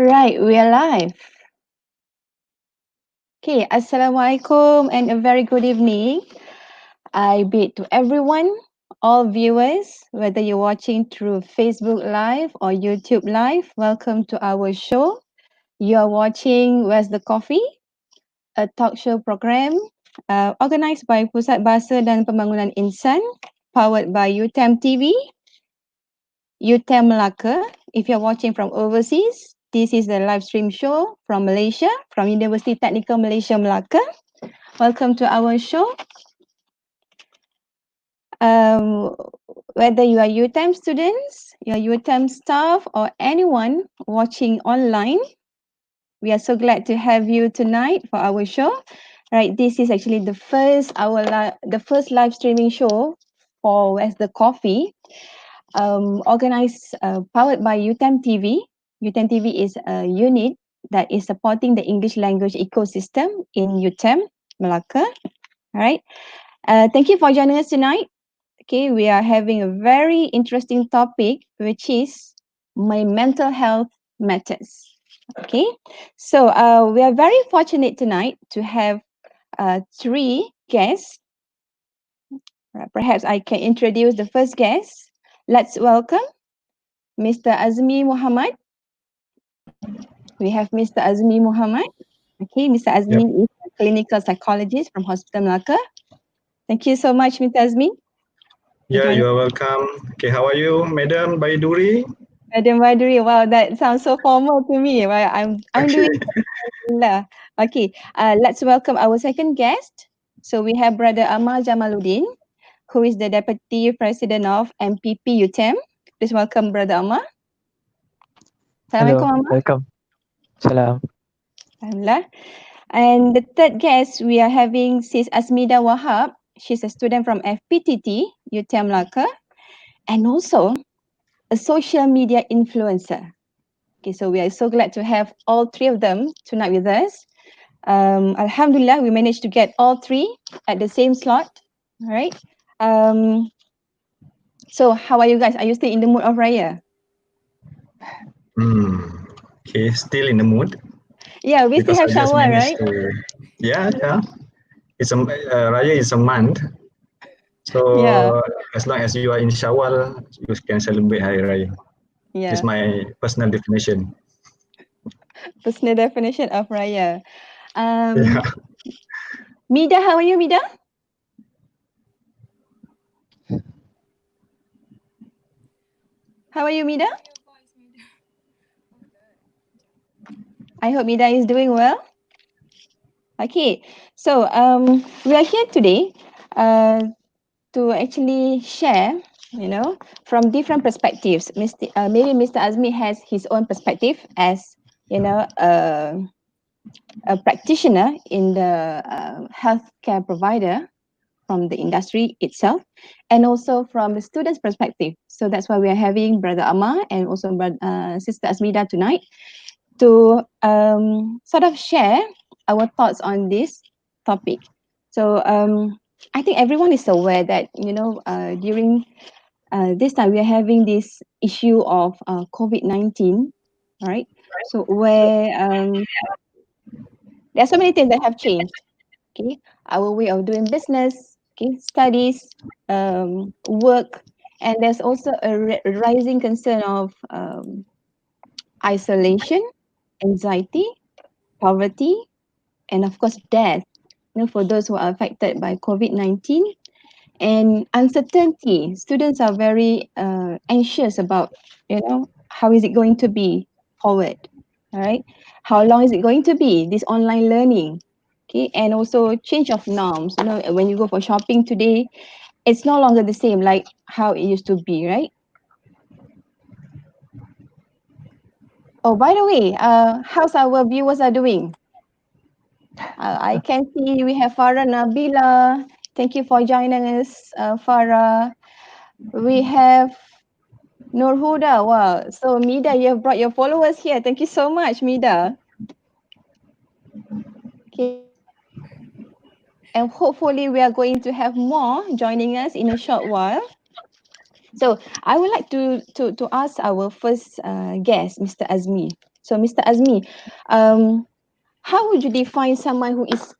Right, we are live. Okay, Assalamualaikum and a very good evening. I bid to everyone, all viewers, whether you're watching through Facebook Live or YouTube Live, welcome to our show. You are watching Where's the Coffee, a talk show program organized by Pusat Bahasa dan Pembangunan Insan, powered by UTM TV, UTM Malacca. If you're watching from overseas, this is the live stream show from Malaysia, from University Technical Malaysia Malacca. Welcome to our show. Um, whether you are UTM students, your UTM staff, or anyone watching online, we are so glad to have you tonight for our show. Right, this is actually the first live streaming show for Where's the Coffee, organized, powered by UTM TV. UTM TV is a unit that is supporting the English language ecosystem in UTM Malacca. All right. Thank you for joining us tonight. Okay, we are having a very interesting topic, which is my mental health matters. Okay, so we are very fortunate tonight to have three guests. Perhaps I can introduce the first guest. Let's welcome Mr. Azmi Muhammad. We have Mr. Azmi Muhammad. Okay, Mr. Azmi is a clinical psychologist from Hospital Malacca. Thank you so much, Mr. Azmi. Yeah, you are welcome. Okay, how are you, Madam Baiduri? Madam Baiduri, wow, that sounds so formal to me. Well, I'm doing well. Okay, let's welcome our second guest. So we have Brother Ammar Jamaludin, who is the Deputy President of MPP UTM. Please welcome Brother Ammar. Assalamualaikum, Hello, Ammar. welcome. Salam. Alhamdulillah. And the third guest, we are having Sis Asmida Wahab. She's a student from FPTT, UTM Malacca, and also a social media influencer. Okay, so we are so glad to have all three of them tonight with us. Alhamdulillah, we managed to get all three at the same slot. All right. So how are you guys? Are you still in the mood of Raya? Okay, still in the mood. Yeah, we still have I just Shawwal, managed right? to, yeah. It's Raya is a month, so Yeah, as long as you are in Shawwal, you can celebrate Hari Raya. It's yeah. my personal definition. Personal definition of Raya. Yeah. Mida, how are you, Mida? How are you, Mida? I hope Mida is doing well. Okay, so we are here today to actually share, from different perspectives. Maybe Mr. Azmi has his own perspective as, a practitioner in the healthcare provider from the industry itself, and also from the student's perspective. So that's why we are having Brother Ammar and also Sister Asmida tonight to sort of share our thoughts on this topic. So I think everyone is aware that during this time we are having this issue of COVID-19, right? So where there are so many things that have changed. Okay, our way of doing business, okay, studies, work, and there's also a rising concern of isolation, anxiety, poverty, and of course death, for those who are affected by COVID-19, and uncertainty. Students are very anxious about, how is it going to be forward, all right? How long is it going to be, this online learning? Okay, and also change of norms. When you go for shopping today, it's no longer the same like how it used to be, right? Oh, by the way, how's our viewers are doing? I can see we have Farah Nabila. Thank you for joining us, Farah. We have Nur Huda. Wow. So Mida, you have brought your followers here. Thank you so much, Mida. Okay. And hopefully we are going to have more joining us in a short while. So I would like to ask our first guest, Mr. Azmi. So, Mr. Azmi, how would you define someone who is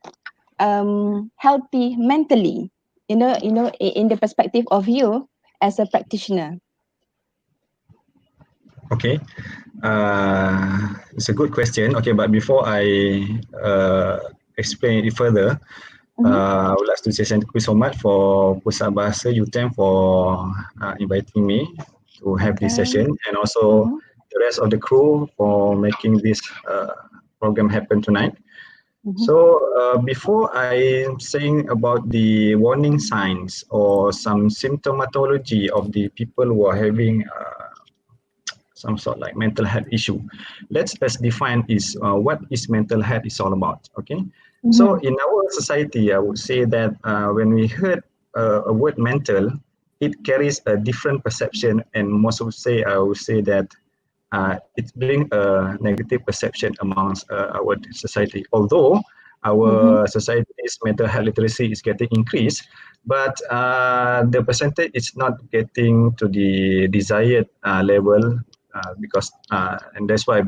healthy mentally? In the perspective of you as a practitioner. Okay, it's a good question. Okay, but before I explain it further, Mm-hmm. I would like to say thank you so much for Pusat Bahasa UTM for inviting me to have this Welcome. session, and also Mm-hmm. the rest of the crew for making this program happen tonight. Mm-hmm. So before I saying about the warning signs or some symptomatology of the people who are having some sort like mental health issue, let's define is what is mental health is all about. Okay, so Mm-hmm. in our society, I would say that when we heard a word mental, it carries a different perception, and most would say I would say that it brings a negative perception amongst our society. Although Mm-hmm. our society's mental health literacy is getting increased, but the percentage is not getting to the desired level because and that's why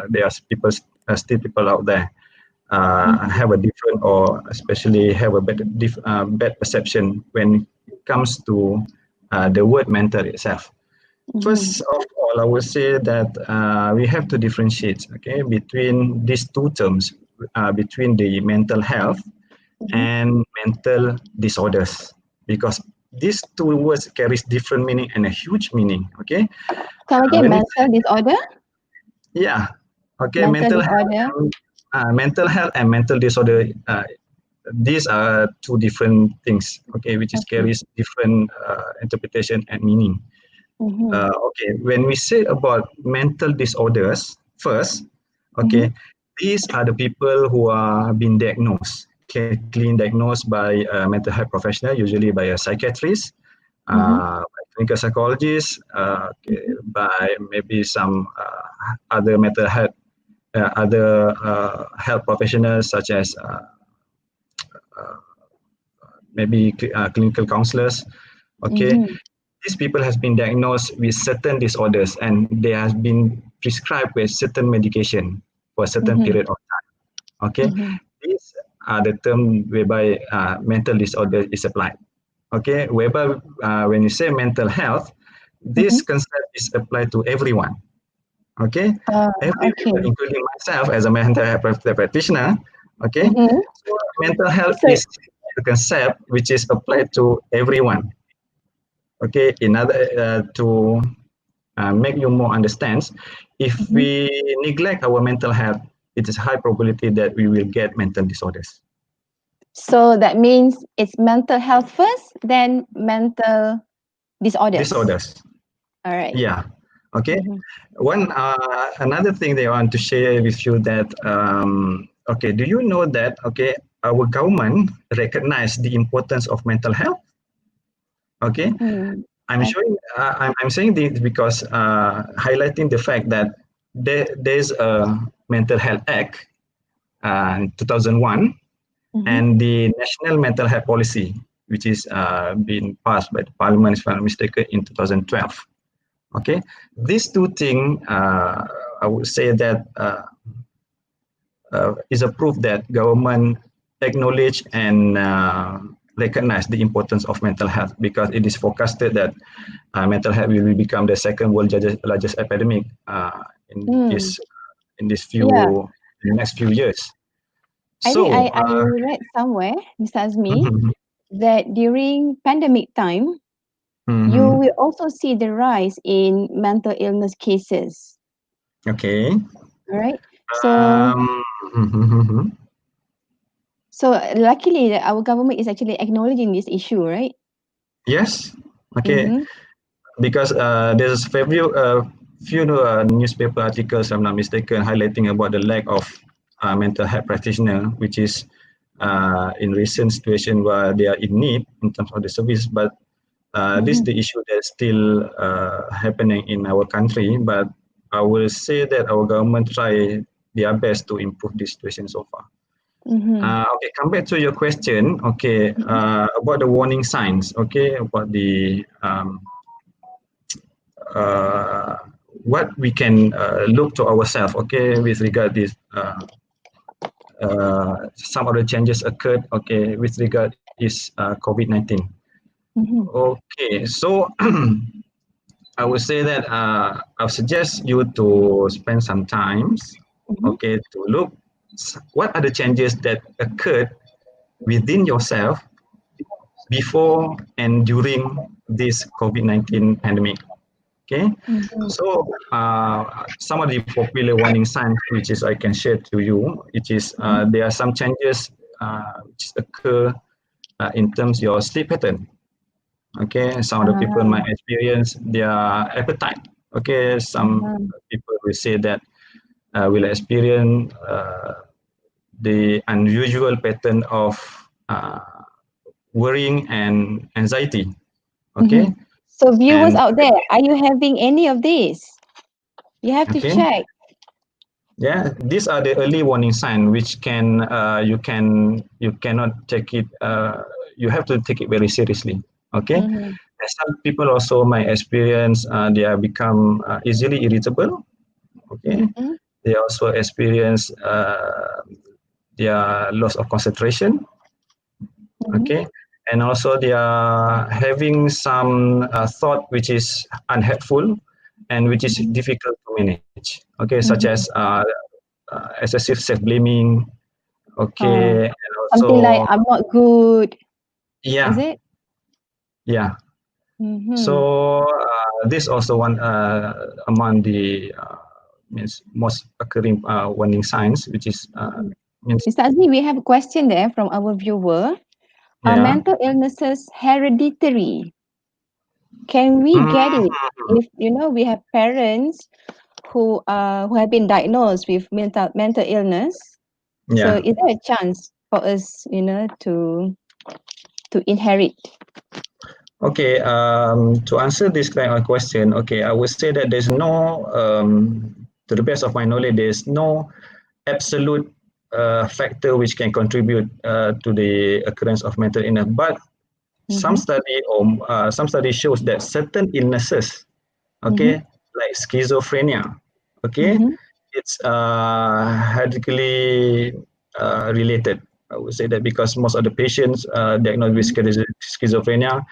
there are people still people out there Mm-hmm. have a different or especially have a bad perception when it comes to the word mental itself. Mm-hmm. First of all, I would say that we have to differentiate, okay, between these two terms, between the mental health Mm-hmm. and mental disorders, because these two words carries different meaning and a huge meaning. Okay, Come again, when we mental disorder. yeah, okay, Mental disorder. mental health and mental disorder. These are two different things. Okay, which is Okay. carries different interpretation and meaning. Mm-hmm. Okay, when we say about mental disorders, first, Mm-hmm. okay, these are the people who are being diagnosed, clinically diagnosed by a mental health professional, usually by a psychiatrist, Mm-hmm. by clinical psychologist, okay, by maybe some other mental health, other health professionals such as maybe clinical counselors. Okay, Mm-hmm. these people has been diagnosed with certain disorders and they have been prescribed with certain medication for a certain Mm-hmm. period of time. Okay, Mm-hmm. these are the term whereby mental disorder is applied. Okay, whereby when you say mental health, Mm-hmm. this concept is applied to everyone. Okay, everyone, Okay. including myself as a mental health practitioner. Okay, Mm-hmm. so mental health So. is a concept which is applied to everyone. Okay, in other to make you more understand, if Mm-hmm. we neglect our mental health, it is high probability that we will get mental disorders. So that means it's mental health first, then mental disorders. Disorders. All right. Yeah. Okay. Mm-hmm. One another thing they want to share with you that okay, do you know that okay, our government recognize the importance of mental health? Okay, Mm. I'm showing I'm saying this because highlighting the fact that there's a mental health act in 2001 Mm-hmm. and the national mental health policy which is being passed by the parliament if I'm not mistaken in 2012. Okay, these two things I would say that is a proof that government acknowledge and recognize the importance of mental health because it is forecasted that mental health will become the second world largest epidemic in Mm. this in this Yeah. few in the next few years. I think So, I read somewhere, Mr. Azmi, that during pandemic time, you will also see the rise in mental illness cases. okay. All right. So so luckily that our government is actually acknowledging this issue, right? yes, okay. Mm-hmm. Because there's few newspaper articles, if I'm not mistaken, highlighting about the lack of mental health practitioner, which is in recent situation where they are in need in terms of the service. But this is Mm-hmm. the issue that's still happening in our country. But I will say that our government try their best to improve this situation so far. Mm-hmm. Okay, come back to your question. Okay, Mm-hmm. about the warning signs. Okay, about the uh, what we can look to ourselves, okay, with regard this some of the changes occurred, okay, with regard is COVID-19. Mm-hmm. Okay, so I would say that I suggest you to spend some time, Mm-hmm. okay, to look what are the changes that occurred within yourself before and during this COVID-19 pandemic. Okay, Mm-hmm. so some of the popular warning signs which is I can share to you, which is there are some changes which occur in terms of your sleep pattern. Okay, some of the people Uh, might experience their appetite. Okay, some uh-huh. people will say that will experience the unusual pattern of uh, worrying and anxiety. Mm-hmm. Okay, So viewers and out there, are you having any of these? You have to okay, check. yeah, these are the early warning sign which can you cannot take it. You have to take it very seriously. Okay, Mm-hmm. and some people also might experience they are become easily irritable. Okay, Mm-hmm. they also experience their loss of concentration. Mm-hmm. Okay, and also they are having some thought which is unhelpful and which is Mm-hmm. difficult to manage. Okay, such as Mm-hmm. excessive self-blaming. Uh, Okay, and Something like also I'm not good, is yeah, it? yeah. Mm-hmm. So this also one among the means most occurring warning signs, which is Mm-hmm. means Mr. Azmi, we have a question there from our viewer. Are yeah. mental illnesses hereditary? Can we Mm, get it if we have parents who have been diagnosed with mental illness? So yeah. is there a chance for us, to inherit? Okay, to answer this kind of question, okay, I would say that there's no, to the best of my knowledge, there's no absolute factor which can contribute to the occurrence of mental illness. But Mm-hmm. some study shows that certain illnesses, Mm-hmm. okay, like schizophrenia, okay, Mm-hmm. it's hereditary related. I would say that because most of the patients diagnosed with schizophrenia,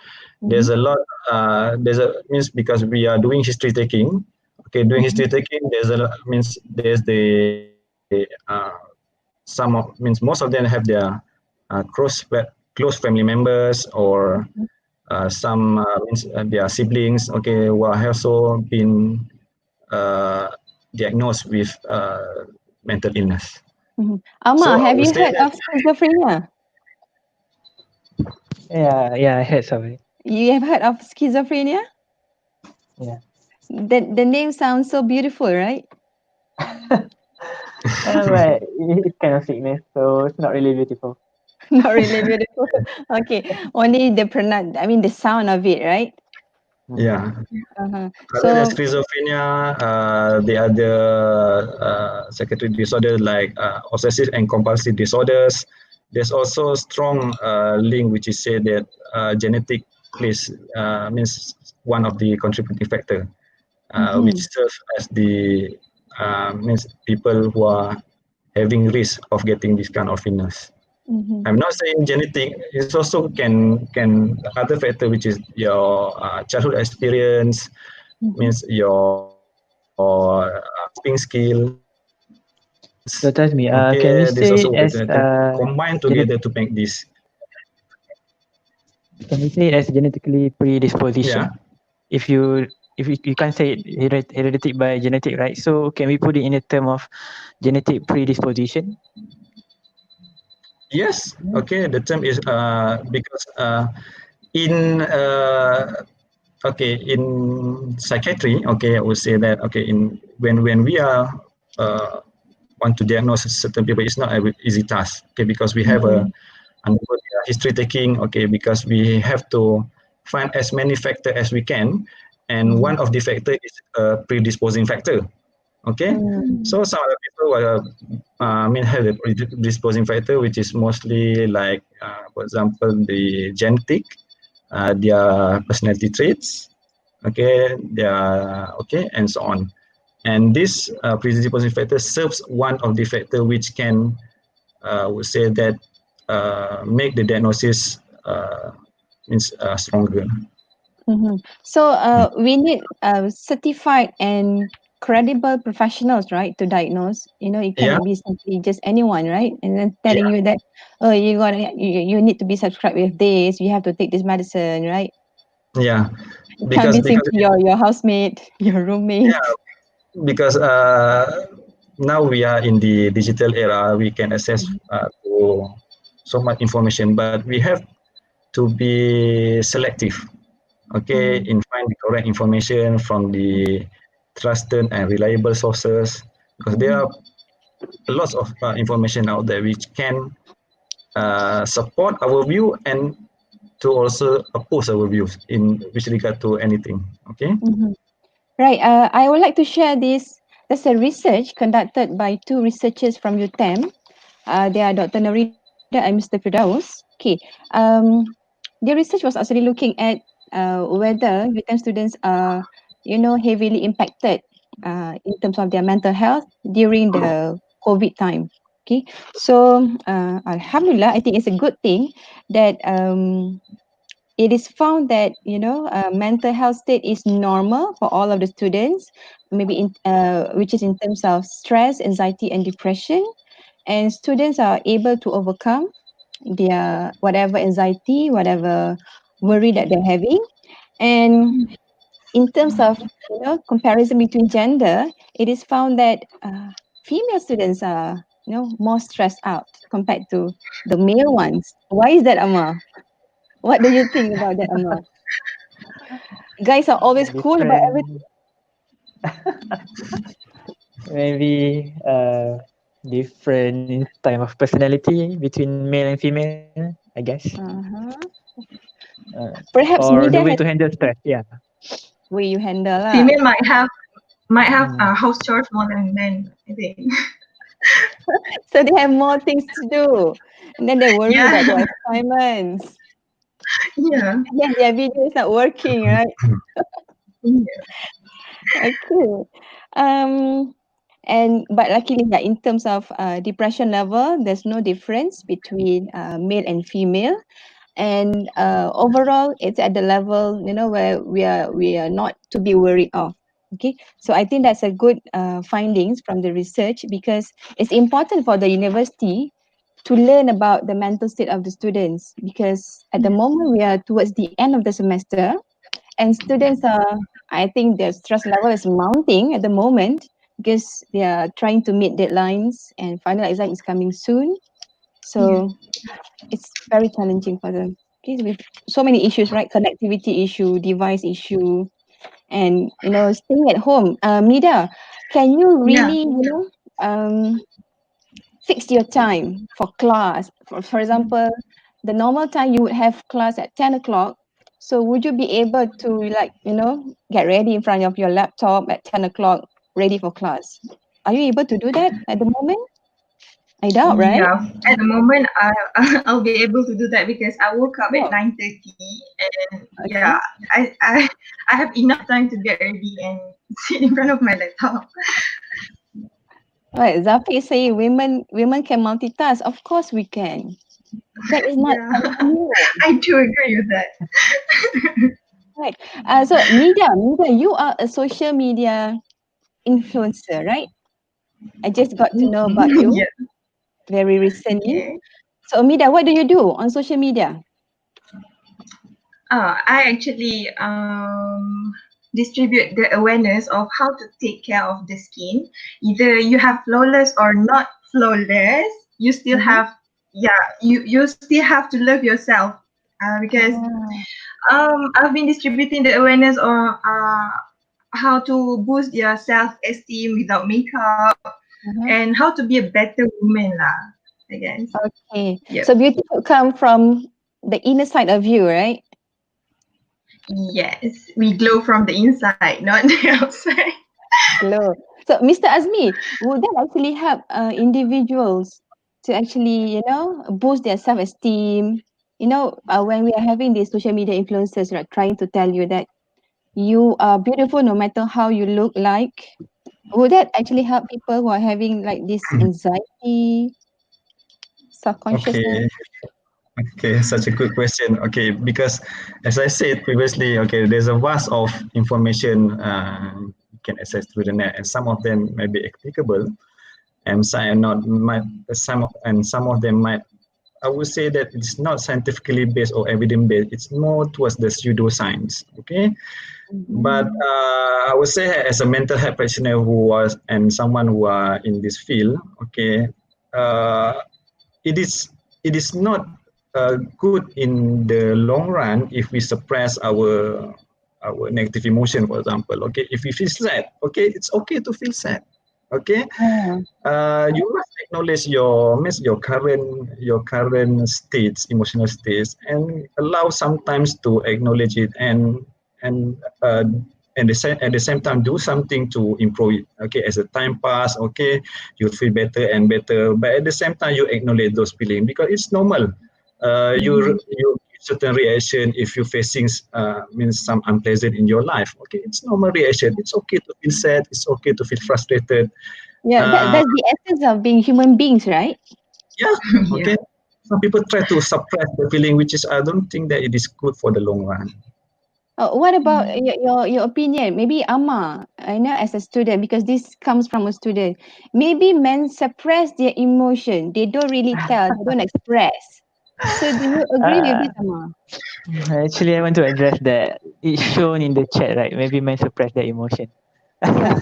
Mm-hmm. there's a lot. There's a means because we are doing history taking. Okay, doing Mm-hmm. history taking, there's a means there's the some of means most of them have their close family members or some means their siblings. Okay, who have also been uh, diagnosed with mental illness. Mm-hmm. So Amma, I have would you say heard that of schizophrenia? Yeah, I heard of it. You have heard of schizophrenia? Yeah. The name sounds so beautiful, right? But it's kind of sickness, so it's not really beautiful. Not really beautiful. Okay, only I mean the sound of it, right? Mm. yeah. Uh-huh. Other than So, schizophrenia, the other psychiatric disorders like obsessive and compulsive disorders, there's also strong link which is said that genetic plays means one of the contributing factor, which mhm, serves as the means people who are having risk of getting this kind of illness. mhm, I'm not saying genetic. It also can other factor which is your childhood experience, mhm, means your speaking skills. So Okay, tell me, this also can we say can as combine together to make this. genetically Yeah. predisposition? If you can't say it hereditary by genetic, right? So can we put it in a term of genetic predisposition? Yes. Okay. The term is because in okay in psychiatry. Okay, I would say that okay in when we are uh, want to diagnose certain people, it's not an easy task. Okay, because we have a mhm, undergo history taking. Okay, because we have to find as many factors as we can, and mhm, one of the factor is a predisposing factor. Okay, mm, so some of the people will have a predisposing factor, which is mostly like, for example, the genetic, their personality traits. okay, they are okay, and so on. And this predisposing factor serves one of the factor which can, would say that, make the diagnosis means stronger. So we need certified and credible professionals, right, to diagnose. It Yeah, cannot be simply just anyone, right? And then telling yeah, you that, oh, you need to be subscribed with this, you have to take this medicine, right? yeah, It can't because be because simply your housemate, your roommate. yeah, because now we are in the digital era. We can access to so much information, but we have to be selective, okay, Mm-hmm. in find the correct information from the trusted and reliable sources, because there Mm-hmm. are lots of information out there which can support our view and to also oppose our views in which regard to anything. Okay. Mm-hmm. Right. I would like to share this. There's a research conducted by two researchers from UTM. They are Dr. Norida and Mr. Firdaus. Okay. The research was actually looking at whether UTM students are, heavily impacted in terms of their mental health during the COVID time. Okay. So, Alhamdulillah, I think it's a good thing that it is found that mental health state is normal for all of the students, maybe which is in terms of stress, anxiety, and depression, and students are able to overcome their whatever anxiety, whatever worry that they're having. And in terms of comparison between gender, it is found that female students are more stressed out compared to the male ones. Why is that, Amma? What do you think about that, Amma? Guys are always cool about everything. Different, maybe different type of personality between male and female, I guess. Uh-huh. Uh, Perhaps or the Nida way to has handle stress. Yeah. way you handle lah. Female might have Mm. house chores more than men, I think. So they have more things to do. And then they worry about Yeah, their assignments. yeah, And then their video is not working, right? yeah, Okay. Um, and but luckily, yeah, in terms of depression level, there's no difference between male and female. And overall, it's at the level where we are not to be worried of. Okay, so I think that's a good findings from the research, because it's important for the university to learn about the mental state of the students, because at the moment we are towards the end of the semester, and students are, I think their stress level is mounting at the moment because they are trying to meet deadlines and final exam is coming soon. yeah, So it's very challenging for them. Okay, with so many issues, right? Connectivity issue, device issue, and staying at home. Nida, can you yeah. really, fix your time for class? For example, the normal time you would have class at 10 o'clock. So would you be able to get ready in front of your laptop at 10 o'clock, ready for class? Are you able to do that at the moment? I doubt, right? Yeah, at the moment, I'll be able to do that because I woke up at Oh, 9:30, and yeah, okay. I have enough time to get ready and sit in front of my laptop. Right, Zafi is saying women can multitask. Of course we can. That is not Yeah, something new. I do agree with that. Right. So Nida, you are a social media influencer, right? I just got to know about you Yeah. very recently. Okay. So Mida, what do you do on social media? I actually distribute the awareness of how to take care of the skin. Either you have flawless or not flawless, you still Mm-hmm. have, yeah, you still have to love yourself. Because Ah, I've been distributing the awareness on how to boost your self-esteem without makeup uh-huh. and how to be a better woman lah, I guess. Okay. Yep. So beauty will come from the inner side of you, right? Yes, we glow from the inside, not the outside. Glow. So Mr. Azmi, would that actually help individuals to actually, boost their self-esteem? When we are having these social media influencers, right, trying to tell you that you are beautiful no matter how you look like. Would that actually help people who are having like this anxiety, self-consciousness? Okay. Okay, such a good question. Okay, because as I said previously, okay, there's a vast of information you can access through the net, and some of them may be applicable, and some not might some of them might. I would say that it's not scientifically based or evidence based. It's more towards the pseudoscience. Okay, but I would say as a mental health practitioner who was and someone who are in this field, okay, uh, it is it is not good in the long run if we suppress our negative emotion, for example. Okay, if you feel sad, okay, it's okay to feel sad. Okay, Yeah. you must acknowledge your current states, emotional states, and allow sometimes to acknowledge it and uh, at the same time do something to improve it. Okay, as the time pass, okay, you feel better and better, but at the same time you acknowledge those feelings because it's normal. You certain reaction if you're facing means some unpleasant in your life. Okay, it's normal reaction. It's okay to feel sad. It's okay to feel frustrated. Yeah, uh, that's the essence of being human beings, right? yeah, Yeah. okay. Some people try to suppress the feeling, which is I don't think that it is good for the long run. What about your opinion? Maybe Amma, I know as a student, because this comes from a student. Maybe men suppress their emotion. They don't really tell. They don't express. So do you agree with Uh, this, Amma? Actually, I want to address that. It's shown in the chat, right? Maybe men suppress their emotion. Yeah.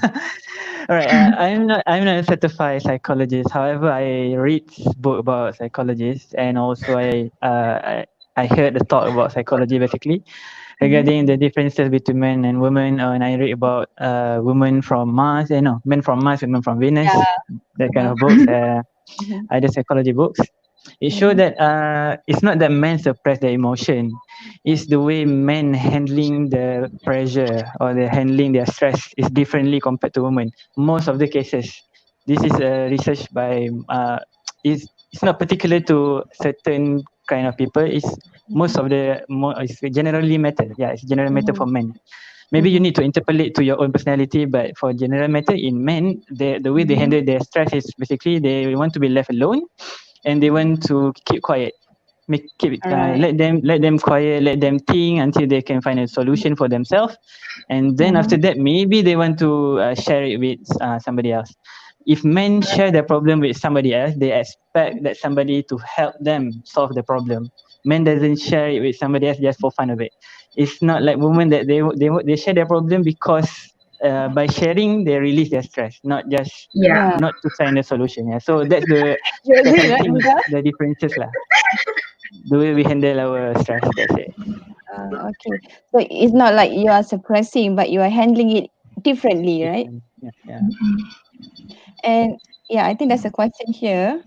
All right. I'm not a certified psychologist. However, I read book about psychologists, and also I heard the talk about psychology basically regarding the differences between men and women. And I read about women from Mars, no, men from Mars, women from Venus, Yeah. that kind Uh-huh. of books. Mhm. Other psychology books. It shows Mhm. that it's not that men suppress their emotion. It's the way men handling the pressure or the handling their stress is differently compared to women. Most of the cases, this is research by it's not particular to certain kind of people. It's most of it's generally matter. Yeah, it's general matter for Mhm. men. Maybe you Mhm. need to interpolate to your own personality, but for general matter in men, the way they Mhm. handle their stress is basically they want to be left alone and they want to keep quiet, All right. let them quiet, let them think until they can find a solution for themselves, and then after Mhm. that maybe they want to share it with somebody else. If men share their problem with somebody else, they expect that somebody to help them solve the problem. Men doesn't share it with somebody else just for fun of it. It's not like women that they share their problem because by sharing they release their stress, not just Yeah. Yeah. not to find a solution. Yeah, so You that's agree, I right, think Ida? the differences lah. The way we handle our stress. That's it. Okay. So it's not like you are suppressing, but you are handling it differently, right? Different. Yeah, yeah. And yeah, I think there's a question here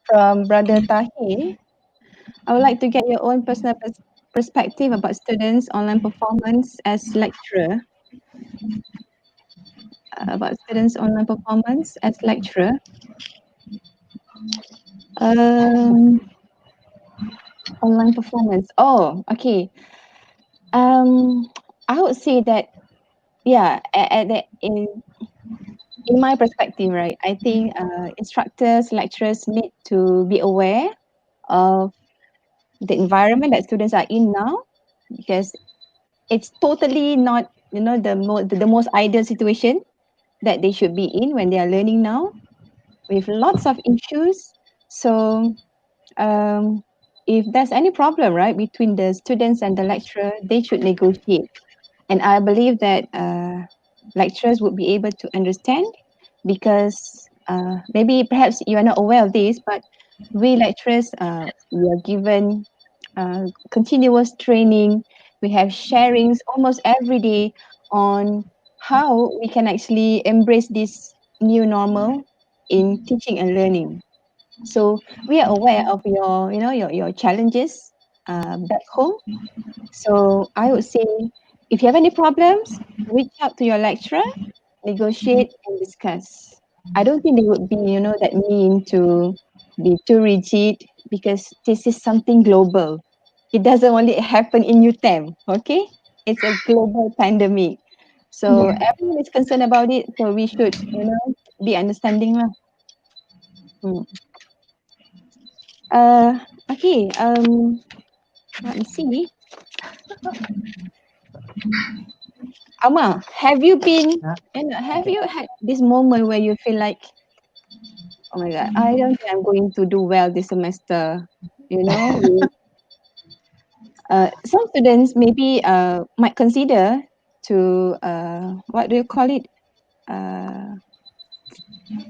from Brother Tahir. I would like to get your own personal perspective about students' online performance as lecturer. About students' online performance as lecturer. Um, Online performance. Oh, okay. Um, I would say that yeah, in my perspective, right? I think instructors, lecturers need to be aware of the environment that students are in now, because it's totally not the most ideal situation that they should be in when they are learning now, with lots of issues. So um, if there's any problem, right, between the students and the lecturer, they should negotiate. And I believe that lecturers would be able to understand, because maybe perhaps you are not aware of this, but we lecturers, we are given continuous training. We have sharings almost every day on how we can actually embrace this new normal in teaching and learning. So we are aware of your challenges back home. So I would say, if you have any problems, reach out to your lecturer, negotiate and discuss. I don't think they would be, that mean to be too rigid, because this is something global. It doesn't only happen in UTEM, okay? it's a global pandemic. So Yeah. everyone is concerned about it. So we should, be understanding lah. Hmm. Uh, okay. Let me see. Ammar, have you been, Ah, have okay. you had this moment where you feel like, oh my God, I don't think I'm going to do well this semester? Some students maybe might consider to what do you call it? Uh,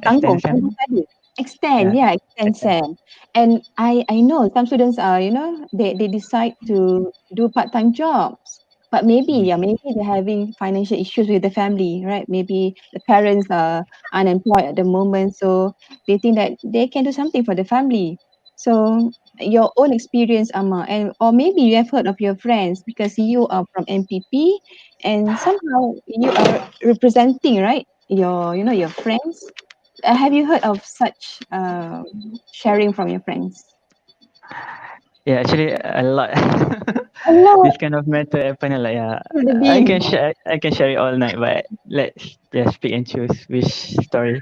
Extend tanggung SEM. study. Extend, Yeah, yeah, extend extend. SEM. And I know some students are, they decide to do part-time jobs. But maybe, yeah, maybe they're having financial issues with the family, right? Maybe the parents are unemployed at the moment, so they think that they can do something for the family. So your own experience, Amma, and or maybe you have heard of your friends because you are from MPP and somehow you are representing, right? Your friends. Have you heard of such sharing from your friends? Yeah, actually a lot. A lot. This kind of matter happen a lot. Yeah, What the I bean? can share. I can share it all night, but let's just pick and choose which story.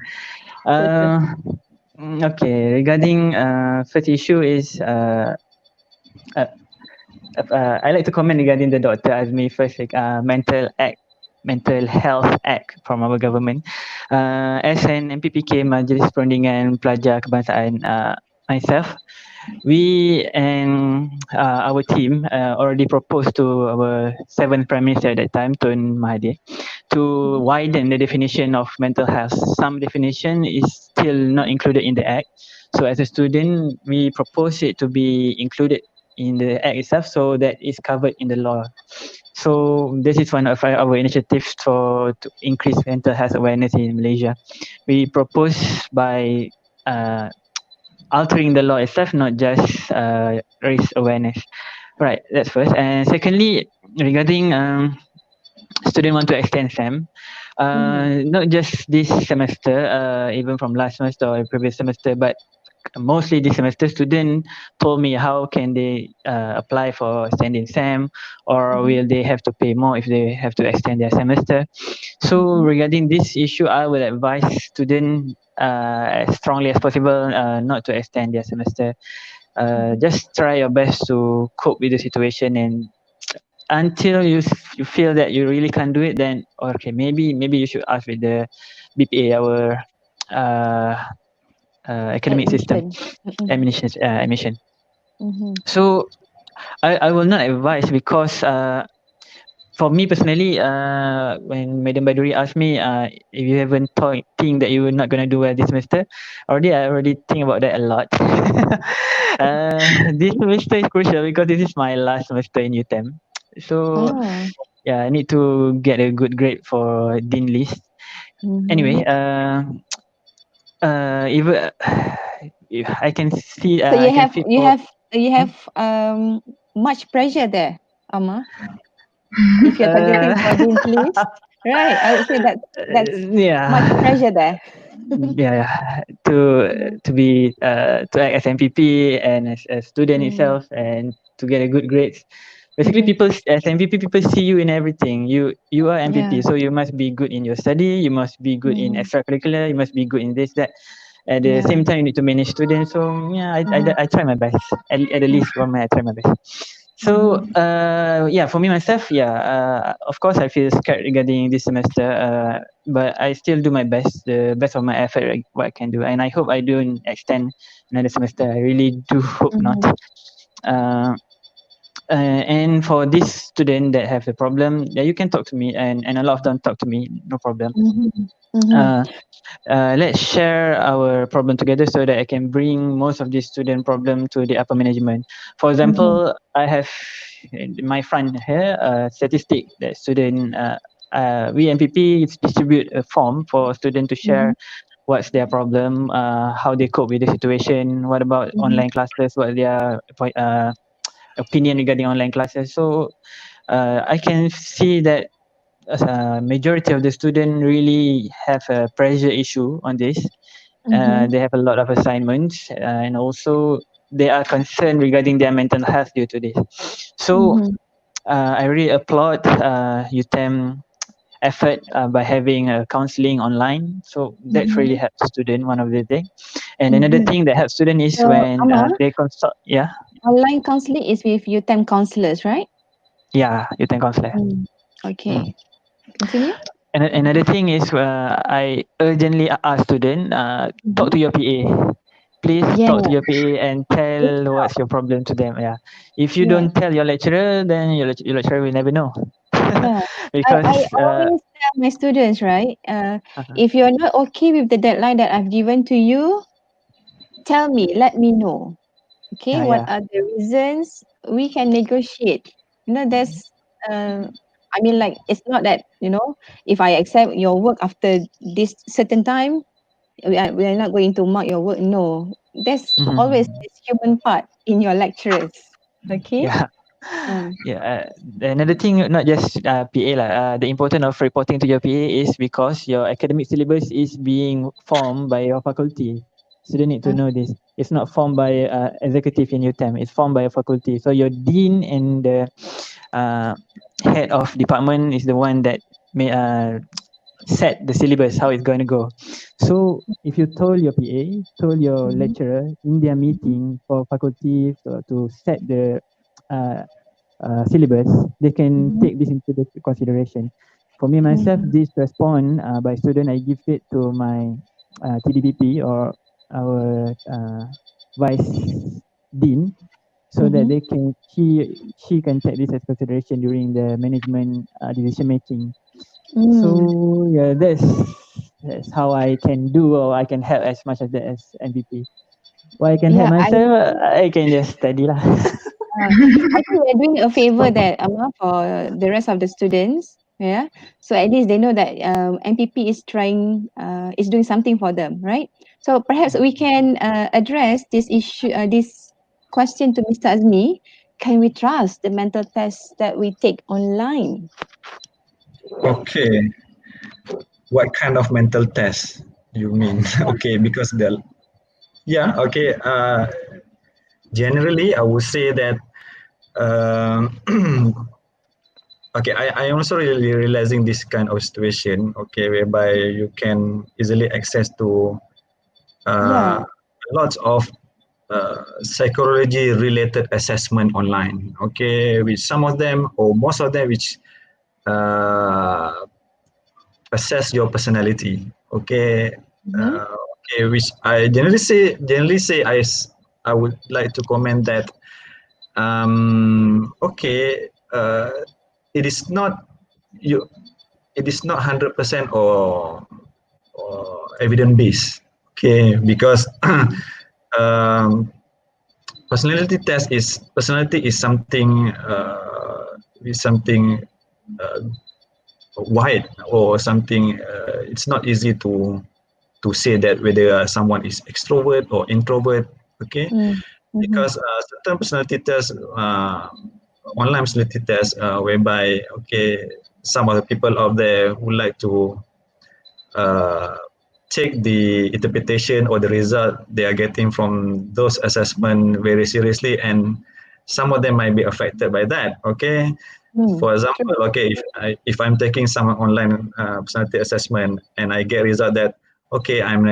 Sure. Uh, okay. Regarding first issue is uh, I like to comment regarding the Dr. Azmi first mental health act from our government. As an MPPK Majlis Perundingan Pelajar Kebangsaan, myself, we and our team already proposed to our seventh Prime Minister at that time, Tun Mahathir, to widen the definition of mental health. Some definition is still not included in the act. So as a student, we propose it to be included in the act itself, so that is covered in the law. So this is one of our initiatives to increase mental health awareness in Malaysia. We propose by uh, altering the law itself, not just raise awareness. Right, that's first. And secondly, regarding student want to extend SEM, not just this semester, even from last semester or previous semester, but mostly this semester, student told me how can they apply for extending SEM, or will they have to pay more if they have to extend their semester. So regarding this issue, I will advise student as strongly as possible not to extend their semester. Just try your best to cope with the situation, and until you feel that you really can't do it, then okay, maybe you should ask with the BPA, our uh, academic system Admission. admission. Mm-hmm. So I will not advise, because for me personally, when Madam Baiduri asked me if you haven't think that you were not gonna do well this semester, I already think about that a lot. This semester is crucial because this is my last semester in UTEM. So Oh. yeah, I need to get a good grade for Dean list. Anyway, Mm-hmm. even I can see, So I can feel for. you Hmm? have much pressure there, Amma. If you're targeting Uh, for Dean's list, right? I would say that's much yeah, pressure there. yeah, to act as MPP and as a student Mm-hmm. itself, and to get a good grades. Basically, people as MPP, people see you in everything. You are Yeah. MPP, so you must be good in your study. You must be good in Mm-hmm. extracurricular. You must be good in this, that. At the Yeah. same time, you need to manage students. So yeah, I try my best. At the least one I try my best. So Mm-hmm. yeah, for me myself, yeah, of course I feel scared regarding this semester, but I still do my best, the best of my effort, what I can do, and I hope I don't extend another semester. I really do hope not. Mm-hmm. Uh, and for this student that have the problem, yeah, you can talk to me, and a lot of them talk to me, no problem. Mm-hmm. Mm-hmm. Uh, let's share our problem together so that I can bring most of this student problem to the upper management. For Mm-hmm. example, I have in my front here a statistic that student, we MPP distribute a form for student to Mm-hmm. share what's their problem, how they cope with the situation, what about Mm-hmm. online classes, what their opinion regarding online classes. So I can see that majority of the student really have a pressure issue on this. Mm-hmm. They have a lot of assignments, and also they are concerned regarding their mental health due to this. So Mm-hmm. I really applaud UTEM effort by having counseling online. So that really Mm-hmm. helps student one of the thing. And another Mm-hmm. thing that helps student is So, when Amma, they consult. Yeah, online counseling is with UTEM counselors, right? yeah, UTEM counselor. Mm. Mm. Okay. Continue. And another thing is I urgently ask student Mm-hmm. talk to your PA. Please Yeah. talk to your PA and Good tell job. what's your problem to them. Yeah, if you Yeah. don't tell your lecturer, then your lecturer will never know. Yeah. I Because always tell my students, right? uh-huh. If you're not okay with the deadline that I've given to you, tell me, let me know. Okay, Yeah, what yeah. are the reasons we can negotiate? You know, there's I mean, like, it's not that, if I accept your work after this certain time, we are not going to mark your work. No, there's always Mhm. this human part in your lecturers. Okay. Yeah. um, Yeah, another thing, not just PA lah. The importance of reporting to your PA is because your academic syllabus is being formed by your faculty. Student need to uh, know this. It's not formed by executive in UTEM. It's formed by a faculty. So your dean and the uh, head of department is the one that may set the syllabus how it's going to go. So if you told your PA, told your mhm, lecturer in their meeting for faculty to set the uh, syllabus, they can mhm, take this into the consideration. For me myself, mhm, this response by student, I give it to my TDBP or our vice dean, so that mhm. they can she can take this as consideration during the management decision making. Mm. So yeah, that's how I can do or I can help as much as that as MVP. What I can help Yeah, myself, I can just study lah. uh, I think we're doing a favor that for the rest of the students. Yeah. So at least they know that MPP is doing something for them, right? So perhaps we can address this issue, this question to Mr. Azmi. Can we trust the mental test that we take online? Okay, what kind of mental test you mean? Okay, because yeah, okay. Generally, I would say that um, okay, I also really realizing this kind of situation, okay, whereby you can easily access to Yeah. lots of psychology related assessment online, okay, which some of them or most of them which uh, assess your personality, okay, Mm-hmm. okay, which I generally say I would like to comment that okay, it is not you it is not 100% or evidence based, okay, because um, personality is something uh, wide or something, it's not easy to say that whether someone is extrovert or introvert, okay, Mm-hmm. because certain personality tests, online personality tests, whereby okay, some of the people out there would like to uh, take the interpretation or the result they are getting from those assessment very seriously, and some of them might be affected by that, okay. For example, True. okay, if I'm taking some online personality assessment and I get result that okay, I'm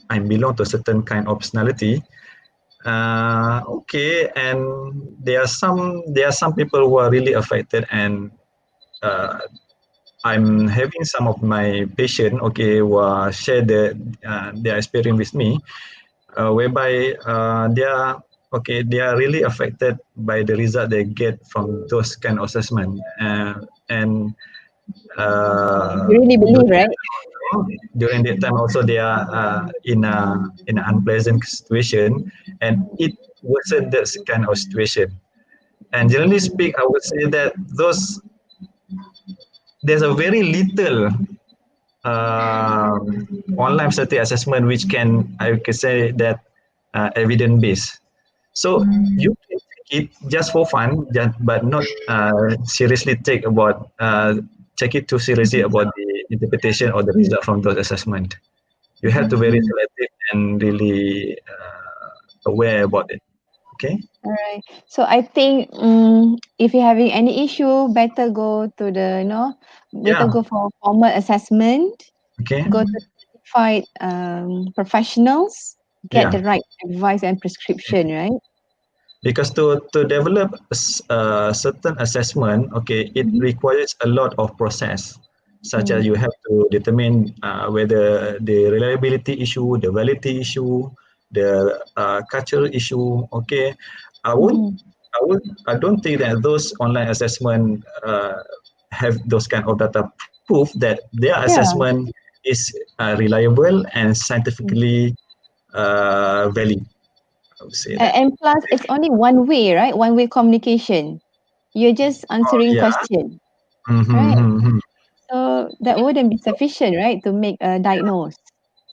I'm belong to a certain kind of personality, okay, and there are some people who are really affected, and uh, I'm having some of my patient, okay, who share their experience with me, whereby they are really affected by the result they get from those kind of assessment, and You really believe, during right? during that time also they are in an unpleasant situation, and it wasn't that kind of situation. And generally speak, I would say that those there's a very little uh, online study assessment which can I can say that evidence based. So you can take it just for fun, but not seriously take it too seriously about the interpretation or the result from those assessment. You have to very Mhm. selective and really aware about it. Okay. All right. So I think if you're having any issue, better go to the, better Yeah. go for formal assessment, Okay. go to certified professionals, get Yeah. the right advice and prescription, right? Because to develop a certain assessment, okay, it Mm-hmm. requires a lot of process, such as Mm-hmm. you have to determine whether the reliability issue, the validity issue, the cultural issue. Okay, I would, Mm-hmm. I don't think that those online assessment have those kind of data proof that their Yeah. assessment is reliable and scientifically valid. I would say that. And plus, it's only one way, right? One way communication. You're just answering Yeah. question, right? Mm-hmm. So that wouldn't be sufficient, right, to make a diagnose.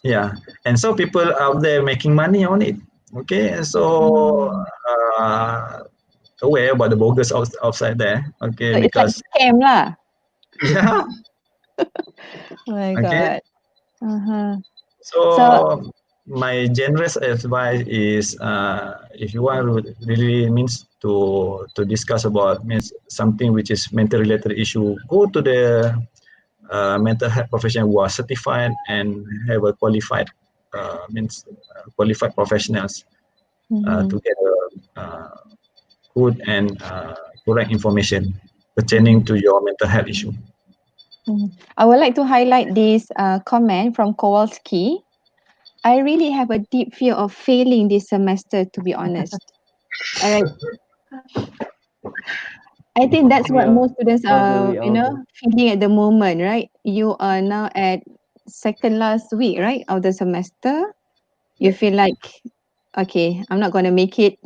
Yeah, and so people out there making money on it. Okay, and so Mm. uh, aware about the bogus outside there. Okay, So it's like because scam lah. yeah, Oh my okay. God. Uh-huh. So, So my generous advice is, if you want to really means to discuss about means something which is mental related issue, go to the mental health professional who are certified and have a qualified qualified professionals mhm, to get a good and correct information pertaining mhm, to your mental health issue. mhm. I would like to highlight this comment from Kowalski. I really have a deep fear of failing this semester, to be honest. All right. I think that's We what all, most students all do, are, we all do. feeling at the moment, right? You are now at second last week, right, of the semester. You feel like, okay, I'm not going to make it.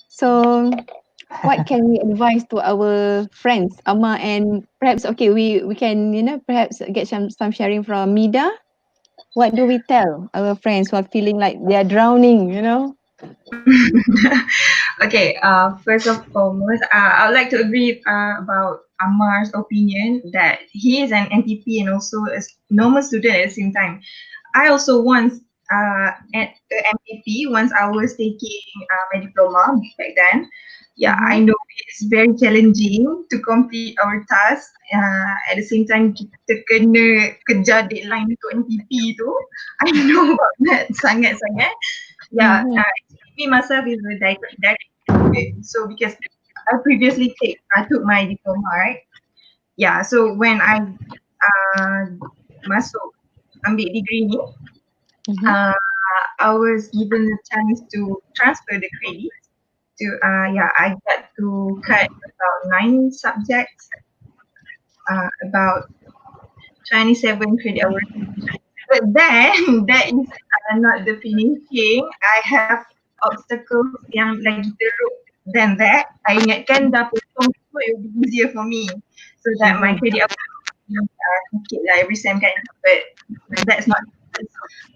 So, what can we advise to our friends, Amma, and perhaps, okay, we can, perhaps get some sharing from Mida. What do we tell our friends who are feeling like they are drowning? Okay, first of foremost, I would like to agree about Ammar's opinion that he is an NTP and also a normal student at the same time. I also once at the MPP once I was taking my diploma back then. Yeah, Uh-huh. I know it's very challenging to complete our task. At the same time kita kena kejar deadline untuk MPP tu. I know about that sangat-sangat. Yeah, Mm-hmm. me myself is a direct student. So because I took my diploma, right? Yeah, so when I masuk ambil degree ni, Mm-hmm. uh, I was given the chance to transfer the credits to yeah, I got to cut about 9 subjects, about 27 credit hours. But then that is not the finishing. I have obstacles yang lagi teruk than that. I ingatkan dah potong tu, it will be easier for me. So that my Mm-hmm. credit sikit lah every sem kan. But that's not the case.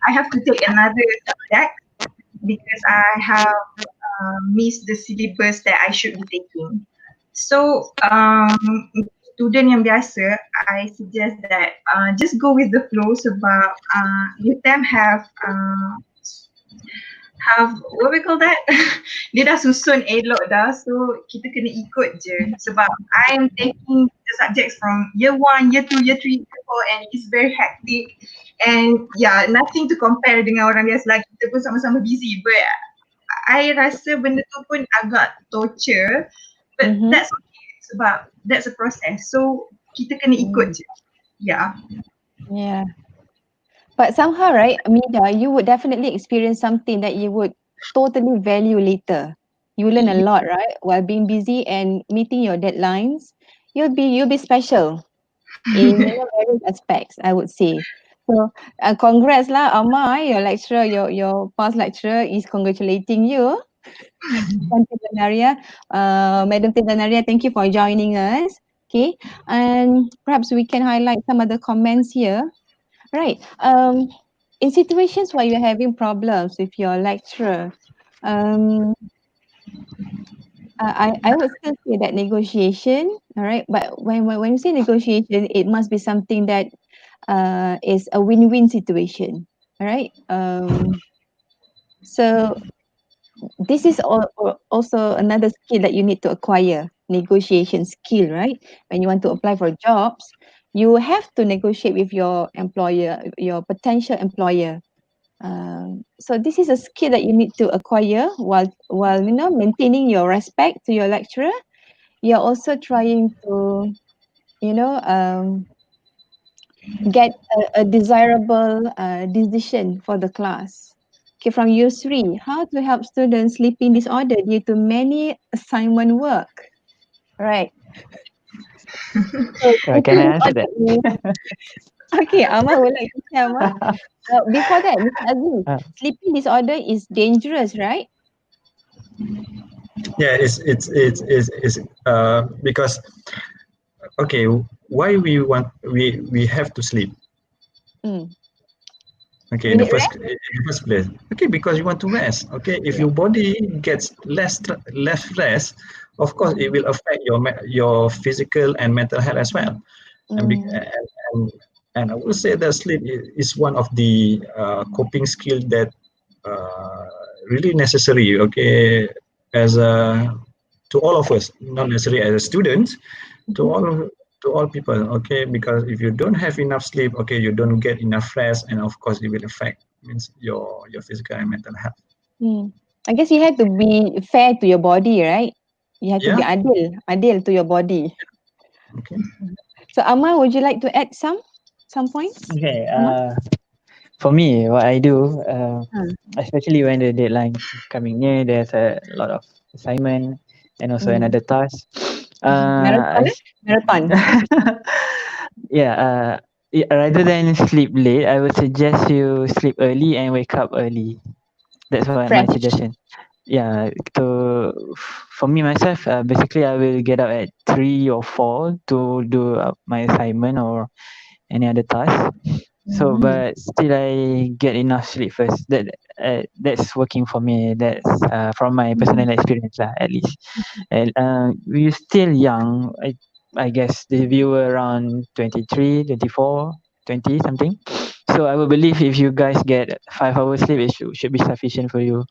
I have to take another subject because I have missed the syllabus that I should be taking. So student yang biasa, I suggest that just go with the flow sebab UTM have what we call that? Dia dah susun elok dah, so kita kena ikut je. Sebab I am taking the subjects from year 1, year 2, year 3, year 4 and it's very hectic. And yeah, nothing to compare dengan orang biasa lah. Kita pun sama-sama busy. But I rasa benda tu pun agak torture. But Mm-hmm. that's okay sebab that's a process. So kita kena ikut je. Yeah. Yeah. But somehow, right, Mida, you would definitely experience something that you would totally value later. You learn a lot, right? While being busy and meeting your deadlines, you'll be special in various aspects, I would say. So, congrats lah, Amma, your lecturer, your past lecturer is congratulating you. Puan Tindanaria, Madam Tindanaria, thank you for joining us. Okay, and perhaps we can highlight some other comments here. Right. In situations where you're having problems with your lecturer, um, I would still say that negotiation, all right. But when you say negotiation, it must be something that is a win-win situation, all right. So this is also another skill that you need to acquire, negotiation skill, right? When you want to apply for jobs, you have to negotiate with your employer, your potential employer. So this is a skill that you need to acquire while maintaining your respect to your lecturer. You're also trying to you know get a desirable decision for the class. Okay, from year three, how to help students sleeping disorder due to many assignment work. Right. So Can sleeping I answer disorder that? is okay. Ammar would like to share, Ammar. Before that, Mr. Azmi, Uh, sleeping disorder is dangerous, right? Yeah, it's because okay, why we have to sleep? Mm. Okay, We need rest. in the first place. Okay, because you want to rest. Okay, if Yeah. your body gets less rest, of course it will affect your physical and mental health as well. And be, Mm. and I would say that sleep is one of the coping skill that really necessary. Okay, as a to all of us, not necessarily as a student, to all people. Okay, because if you don't have enough sleep, okay, you don't get enough rest, and of course it will affect means your physical and mental health. Mm. I guess you have to be fair to your body, right? You have to be Yeah. adil to your body. Okay. So Ammar, would you like to add some points? okay. Ammar? For me, what I do, Hmm. especially when the deadline coming near, there's a lot of assignment and also Mm. another task. Marathon, I eh? Marathon. yeah. Rather than sleep late, I would suggest you sleep early and wake up early. That's what my Fresh. suggestion. Yeah. To for me myself, basically I will get up at 3 or 4 to do my assignment or any other task. So, Mm-hmm. but still, I get enough sleep first. That's working for me. That's from my personal experience, lah, at least. And we're still young. I guess the viewer around 23, 24, 20 something. So I would believe if you guys get 5 hours sleep, it should be sufficient for you.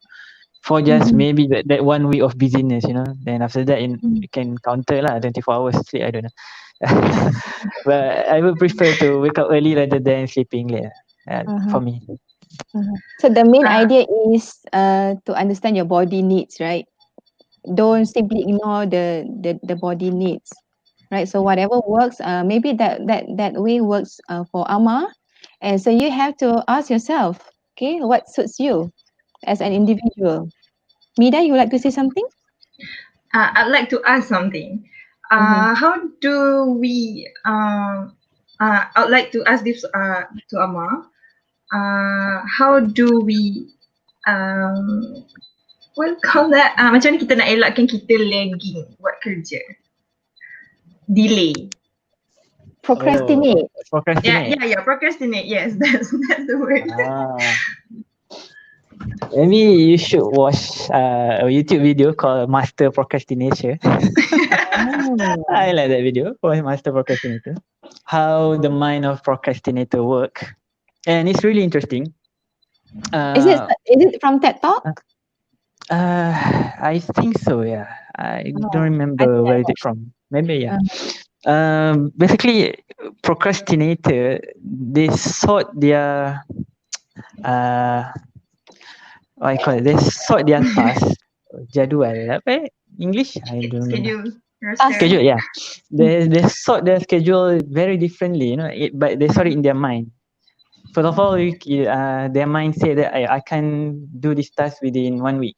For just Mm-hmm. maybe that 1 week of busyness, Then after that, Mm-hmm. you can counter lah 24 hours sleep. I don't know. But I would prefer to wake up early rather than sleeping late. Uh-huh. For me. Uh-huh. So the main Uh, idea is to understand your body needs, right? Don't simply ignore the body needs, right? So whatever works, maybe that way works for Ammar, and so you have to ask yourself, okay, what suits you as an individual. Mida, you would like to say something? I'd like to ask something. Mm-hmm. How do we? I'd like to ask this to Ammar. How do we? What call that? Macam mana kita nak elakkan kita lagging buat kerja? Delay. Oh, Procrastinate. procrastinate. Yeah. Procrastinate. Yes, that's the word. Ah, maybe you should watch a YouTube video called Master Procrastinator. Oh. I like that video for Master Procrastinator. How the mind of procrastinator work, and it's really interesting. Is it Uh, is it from TED Talk? I think so. Yeah, I Oh, don't I remember think I where is it watched. from. Maybe yeah. Uh, Basically, procrastinator they sort their uh what I call it. They sort their task jadual apa English I don't remember. Schedule. task. Schedule, yeah. Mm. They sort their schedule very differently, but they sort it in their mind. First of all, their mind say that I can do this task within 1 week,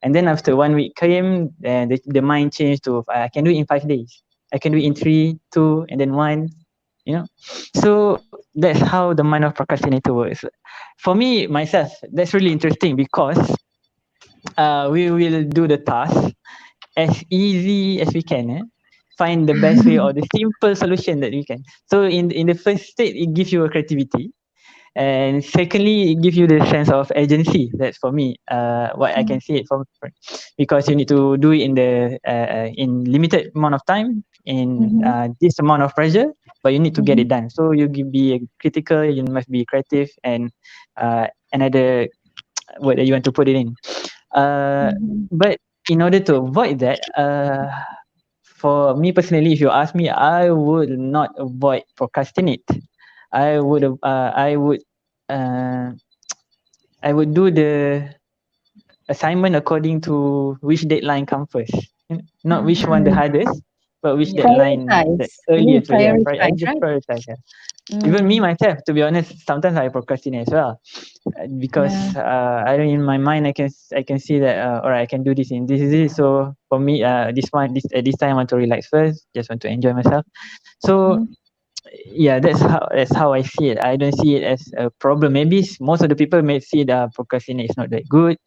and then after 1 week came, the mind changed to I can do it in 5 days. I can do it in 3, 2, and then 1. So that's how the mind of procrastinator works. For me myself, that's really interesting because we will do the task as easy as we can. Find the best way or the simple solution that we can. So in the first state, it gives you a creativity, and secondly, it gives you the sense of agency. That's for me. What I can see it from, because you need to do it in limited amount of time, in Mm-hmm. this amount of pressure, but you need to get Mm-hmm. it done. So you be critical. You must be creative, and another word that you want to put it in. But in order to avoid that, for me personally, if you ask me, I would not avoid procrastinate. I would uh, I would do the assignment according to which deadline come first. Not which one the hardest, but which Yeah. deadline the Prioritize. You need earliest. to So yeah, I prioritize, just right? prioritize. Yeah. Even me myself, to be honest, sometimes I procrastinate as well, because Yeah. I don't, in my mind I can see that all right, I can do this in this is it. So for me, this time I want to relax first, just want to enjoy myself. So yeah, that's how I see it. I don't see it as a problem. Maybe most of the people may see that procrastinate is not that good.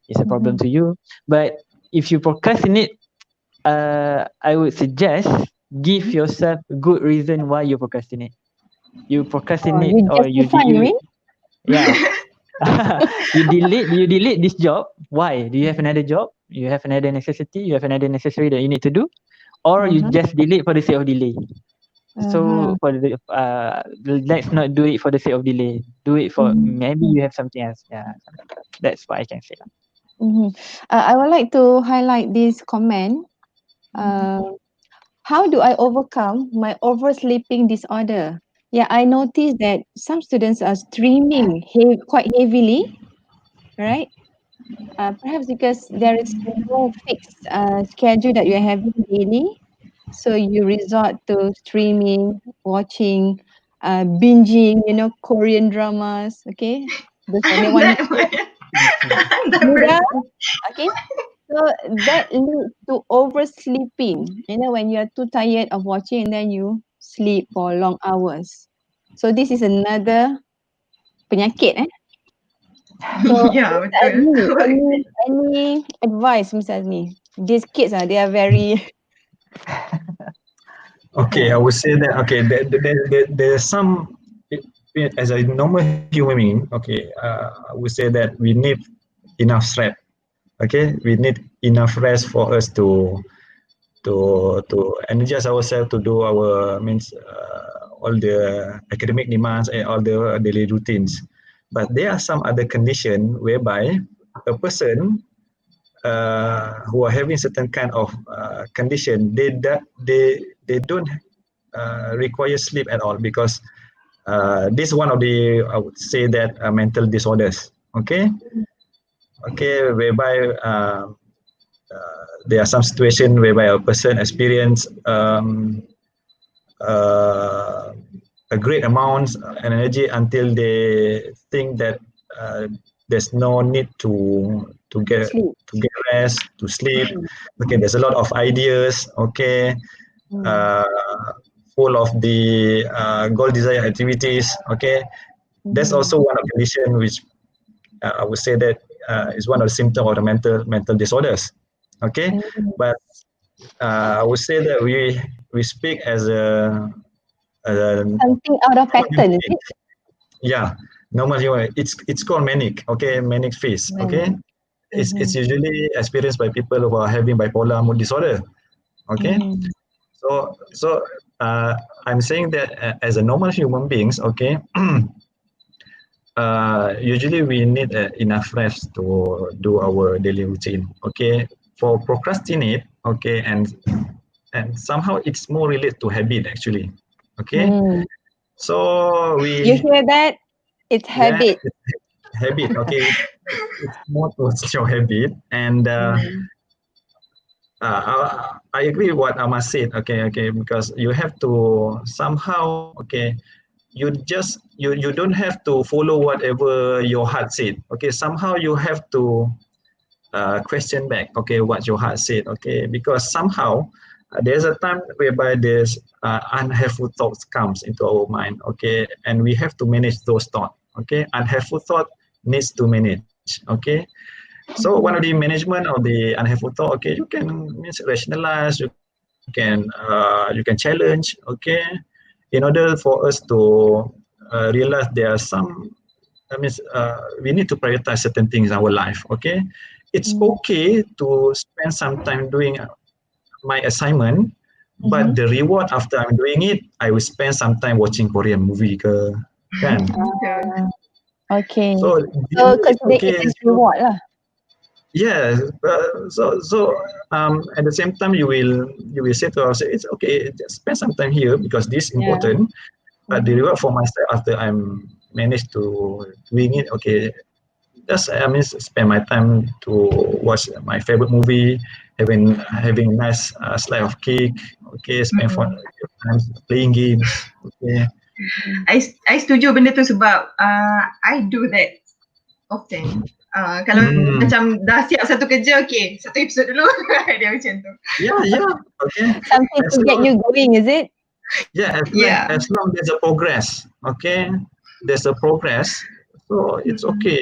It's a problem to you. But if you procrastinate, I would suggest give yourself a good reason why you procrastinate. You Oh, procrastinate you or you justify, you delay. mean? Yeah. You delete this job. Why? Do you have another job? You have another necessity? You have another necessary that you need to do? Or you just delete for the sake of delay? So for the let's not do it for the sake of delay. Do it for maybe you have something else. Yeah, that's what I can say. I would like to highlight this comment. How do I overcome my oversleeping disorder? Yeah, I noticed that some students are streaming quite heavily, right? Perhaps because there is no fixed schedule that you're having daily. So you resort to streaming, watching, binging, Korean dramas, okay? There's only one That one. That Muda, person. okay? So that leads to oversleeping. When you're too tired of watching and then you sleep for long hours. So this is another penyakit. So Yeah, Mr. betul. Azmi, any advice, Mr. Azmi? These kids, they are very Okay, I would say that okay, there's some as a normal human being. Okay, I would say that we need enough sleep. Okay, we need enough rest for us to energize ourselves to do our means all the academic demands and all the daily routines. But there are some other condition whereby a person who are having certain kind of condition, they don't require sleep at all because this is one of the I would say that mental disorders. Okay, whereby there are some situation whereby a person experience uh, a great amount of energy until they think that there's no need to get sleep. rest to sleep. Okay, there's a lot of ideas. Okay, uh, full of the goal desire activities. Okay, that's also one of the condition which I would say that is one of the symptoms of the mental disorders. Okay, but I would say that we speak as a Something out of pattern, is it? yeah, normal human. It's called manic. Okay, manic phase. Okay, it's usually experienced by people who are having bipolar mood disorder. Okay, so I'm saying that as a normal human beings, okay, usually we need enough rest to do our daily routine. Okay, for procrastinate, okay, and somehow it's more related to habit actually. Okay, so You we hear that? It's yeah, habit. habit. Okay, it's more towards your habit, and I agree with what Ammar said. Okay, because you have to somehow okay. You don't have to follow whatever your heart said. Okay, somehow you have to question back. Okay, what your heart said. Okay, because somehow there's a time whereby there's unhelpful thoughts comes into our mind. Okay, and we have to manage those thoughts. Okay, unhelpful thought needs to manage. Okay, so one of the management of the unhelpful thought, okay, you can rationalize, you can challenge, okay, in order for us to realize there are some, we need to prioritize certain things in our life, okay. It's okay to spend some time doing my assignment, but the reward after I'm doing it, I will spend some time watching Korean movie ke, kan. Betul. Okay. So So really, consider it okay, as so reward lah. Yes, at the same time you will say to ourselves, it's okay, just spend some time here because this Yeah. important. But the Mhm. reward for myself after I'm managed to doing it, okay, just I mean spend my time to watch my favorite movie, having a nice slice of cake, okay, spend for Mm. time playing games, okay. Mhm. I setuju benda tu sebab I do that often. Kalau Mhm. Mm, macam dah siap satu kerja, okay, satu episod dulu. Dia macam tu. yeah, okay. Something As to get long you going, is it? yeah, Yeah. as long there's a progress, okay, there's a progress, so it's Mm. okay.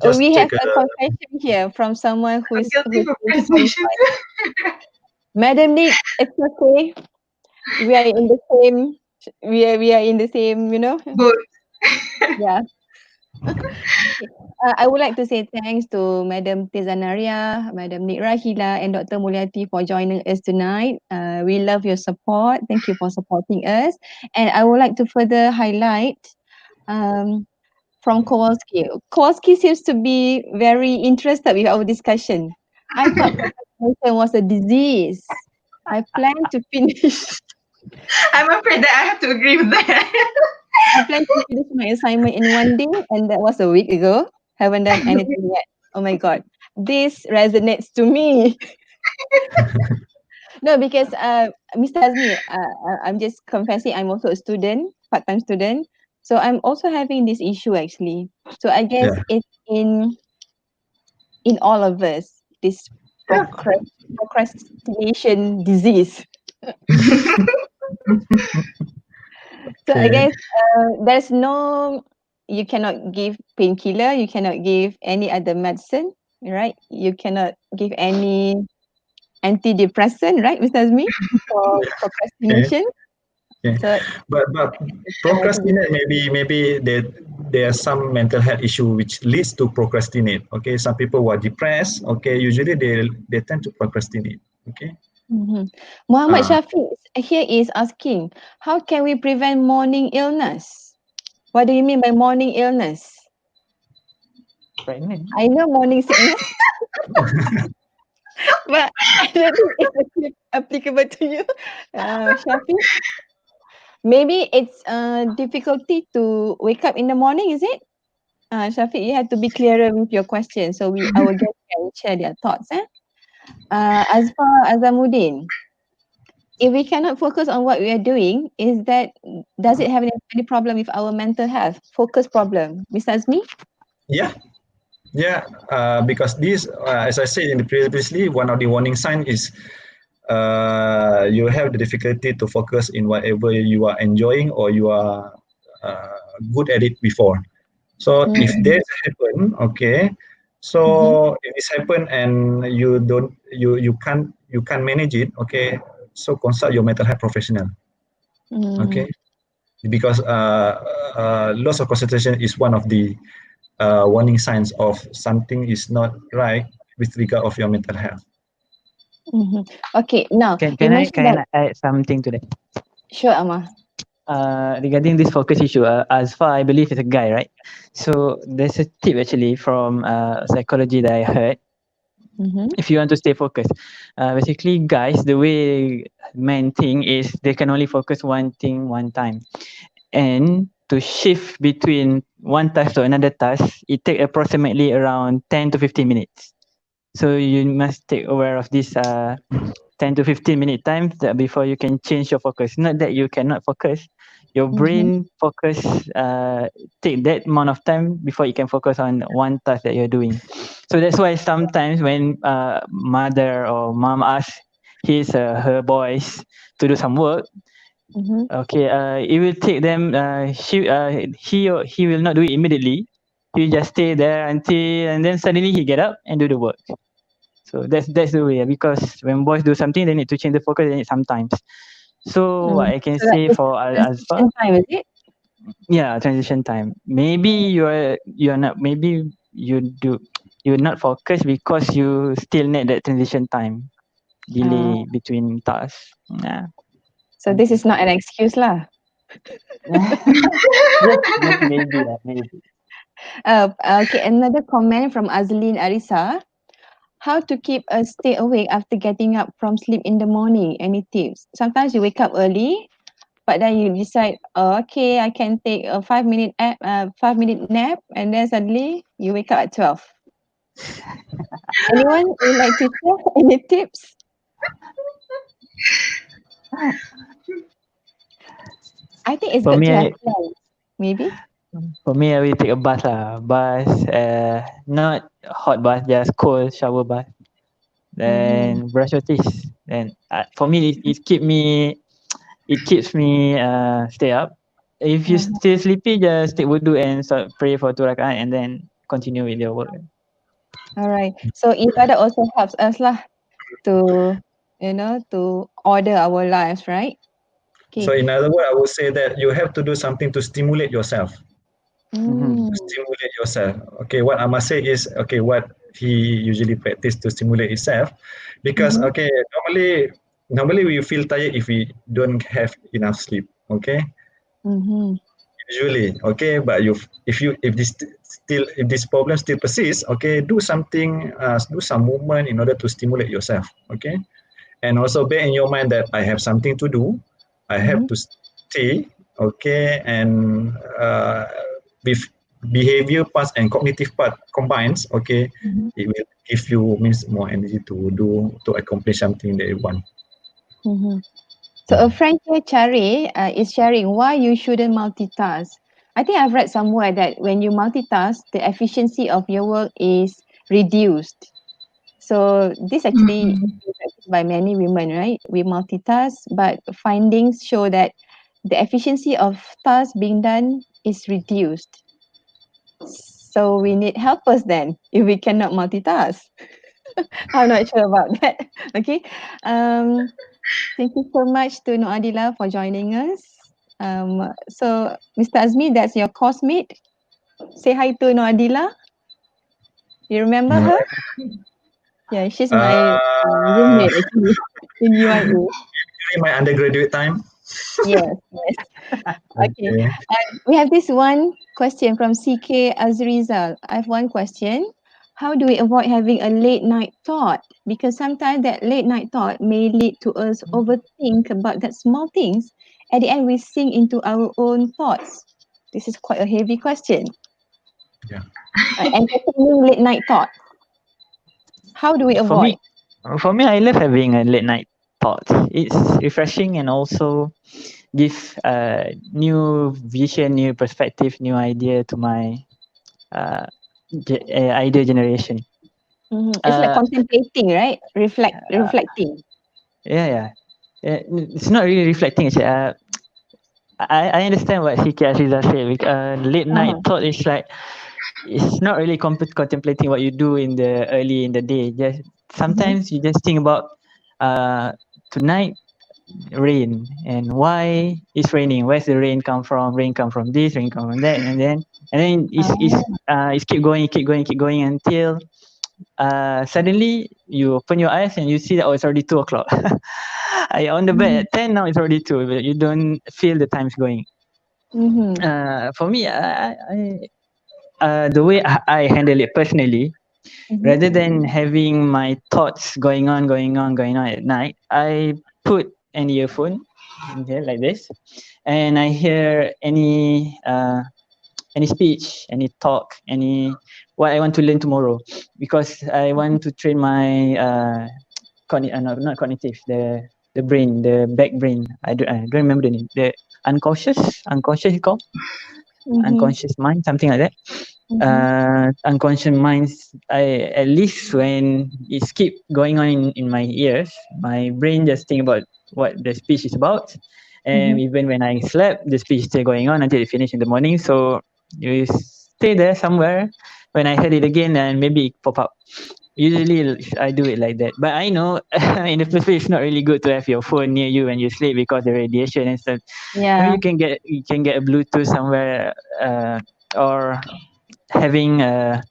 Oh, Just we have take a a confession here from someone who I'm is guilty who's for who's presentation. qualified. Madam Nick, it's okay. We are in the same. We are in the same. You know. Both. Yeah. I would like to say thanks to Madam Tizanaria, Madam Nick Rahila, and Dr. Mulyati for joining us tonight. We love your support. Thank you for supporting us. And I would like to further highlight um, from Kowalski. Kowalski seems to be very interested with our discussion. I thought procrastination was a disease. I plan to finish. I'm afraid that I have to agree with that. I plan to finish my assignment in one day, and that was a week ago. Haven't done anything yet. Oh my god, this resonates to me. No, because Mr. Azmi, I'm just confessing, I'm also a student, part-time student. So I'm also having this issue actually. So I guess yeah, it's in all of us, this yeah. procrastination disease. So I Okay, guess there's no, you cannot give painkiller, you cannot give any other medicine, right? You cannot give any antidepressant, right, Mr. Azmi, for okay. procrastination. Okay, So but I think procrastinate maybe there are some mental health issue which leads to procrastinate. Okay, some people who are depressed. Okay, usually they tend to procrastinate. Okay. mhm. Muhammad Ah, Shafiq here is asking, how can we prevent morning illness? What do you mean by morning illness? Pregnant. I know morning sickness, but I don't think it's applicable to you, Shafiq. Maybe it's difficulty to wake up in the morning, is it? Shafiq, you have to be clearer with your question so our guests can share their thoughts. Azamuddin, if we cannot focus on what we are doing, does it have any problem with our mental health? Focus problem, Mr. Azmi? yeah, yeah. Because this, as I said in the previously, one of the warning sign is you have the difficulty to focus in whatever you are enjoying or you are uh, good at it before. So if Mm, that happen, okay, mhm, so if this happen and you can't manage it, okay, so consult your mental health professional, mm, okay, because loss of concentration is one of the warning signs of something is not right with regard of your mental health. mhm. Okay, now Can you can I mentioned that. can I add something to that? Sure, Amma. Regarding this focus issue, Azfa, I believe is a guy, right? So there's a tip actually from psychology that I heard. Mm-hmm. If you want to stay focused, basically, guys, the way men think is they can only focus one thing one time, and to shift between one task to another task, it take approximately around 10 to 15 minutes. So you must take aware of this 10 to 15-minute time that before you can change your focus. Not that you cannot focus, your Mm-hmm. brain focus take that amount of time before you can focus on one task that you're doing. So that's why sometimes when mother or mom asks her boys to do some work, Mm-hmm. okay, it will take them. He or he will not do it immediately. He just stay there until, and then suddenly he get up and do the work. So that's the way, because when boys do something, they need to change the focus. They need sometimes. So what Mm. I can So that say is for Alpha, transition time, is it? yeah, transition time. Maybe you're not. Maybe you're not focused because you still need that transition time Uh, delay between tasks. Yeah, so this something. is not an excuse lah. Just maybe lah, maybe. Okay, another comment from Azlin Arisa. how to keep us stay awake after getting up from sleep in the morning? Any tips? Sometimes you wake up early, but then you decide, oh, okay, I can take a 5-minute nap, and then suddenly you wake up at 12. Anyone would like to share any tips? I think it's For good to have me, plans, maybe. I will take a bath lah. Bath, not hot bath, just cold shower bath. Mm-hmm. Then brush your teeth. Then for me, it keeps me stay up. If you Uh-huh. still sleepy, just take wudu and start pray for 2 rakaat and then continue with your work. All right. So ibadah also helps us lah to, to order our lives, right? So Okay. in other words, I would say that you have to do something to stimulate yourself. Mm-hmm. Mm. Stimulate yourself. Okay, what I must say is, okay, what he usually practice to stimulate himself, because Mm-hmm. okay, normally we feel tired if we don't have enough sleep. Okay, Mm-hmm. usually, okay, but if this problem still persists, okay, do something, do some movement in order to stimulate yourself. Okay, and also bear in your mind that I have something to do, I have Mm-hmm. to stay, okay, and with behavior parts and cognitive part combines, okay, Mm-hmm. it will give you means more energy to accomplish something that you want. Mm-hmm. So a friend here, Chari, is sharing why you shouldn't multitask. I think I've read somewhere that when you multitask, the efficiency of your work is reduced. So this actually is Mm-hmm. practiced by many women, right? We multitask, but findings show that the efficiency of tasks being done is reduced. So we need helpers then if we cannot multitask. I'm not sure about that. Okay. Um, Thank you so much to Noadila for joining us. So, Mr. Azmi, that's your course mate. Say hi to Noadila. You remember Uh, her? Yeah, she's my uh, roommate actually in UIA. during my undergraduate time. Yes, yes. Okay. Okay. We have this one question from CK Azrizal. I have one question. How do we avoid having a late night thought? Because sometimes that late night thought may lead to us overthink about that small things. At the end, we sink into our own thoughts. This is quite a heavy question. Yeah. Entertaining late night thought. How do we For avoid? me, I love having a late night thought. It's refreshing and also give new vision, new perspective, new idea to my uh, idea generation. Mhm. It's like Uh, contemplating, right? Reflecting. yeah, yeah. It's not really reflecting. Actually. I understand what CK Ashiza said. Late night Uh-huh. thought is like it's not really contemplating what you do in the early in the day. Just Mm-hmm. sometimes you just think about uh tonight rain and why it's raining. Where's the rain come from? Rain come from this, rain come from that, and then it's keep going until suddenly you open your eyes and you see that it's already 2 o'clock. I on the bed at 10 now it's already 2, but you don't feel the time's going. Mm-hmm. For me, the way I handle it personally, Mm-hmm. rather than having my thoughts going on at night, I put an earphone in here like this, and I hear any speech, any talk, any what I want to learn tomorrow, because I want to train my not cognitive, the brain, the back brain. I don't remember the name. The unconscious you call Mm-hmm. unconscious mind, something like that. Mm-hmm. Unconscious minds, I at least when it keep going on in my ears, my brain just think about what the speech is about, and Mm-hmm. even when I slept, the speech is still going on until it finish in the morning. So you stay there somewhere. When I heard it again, and maybe it pop up. Usually I do it like that, but I know in the first place it's not really good to have your phone near you when you sleep because the radiation and stuff. Maybe Yeah. you can get a Bluetooth somewhere, or having a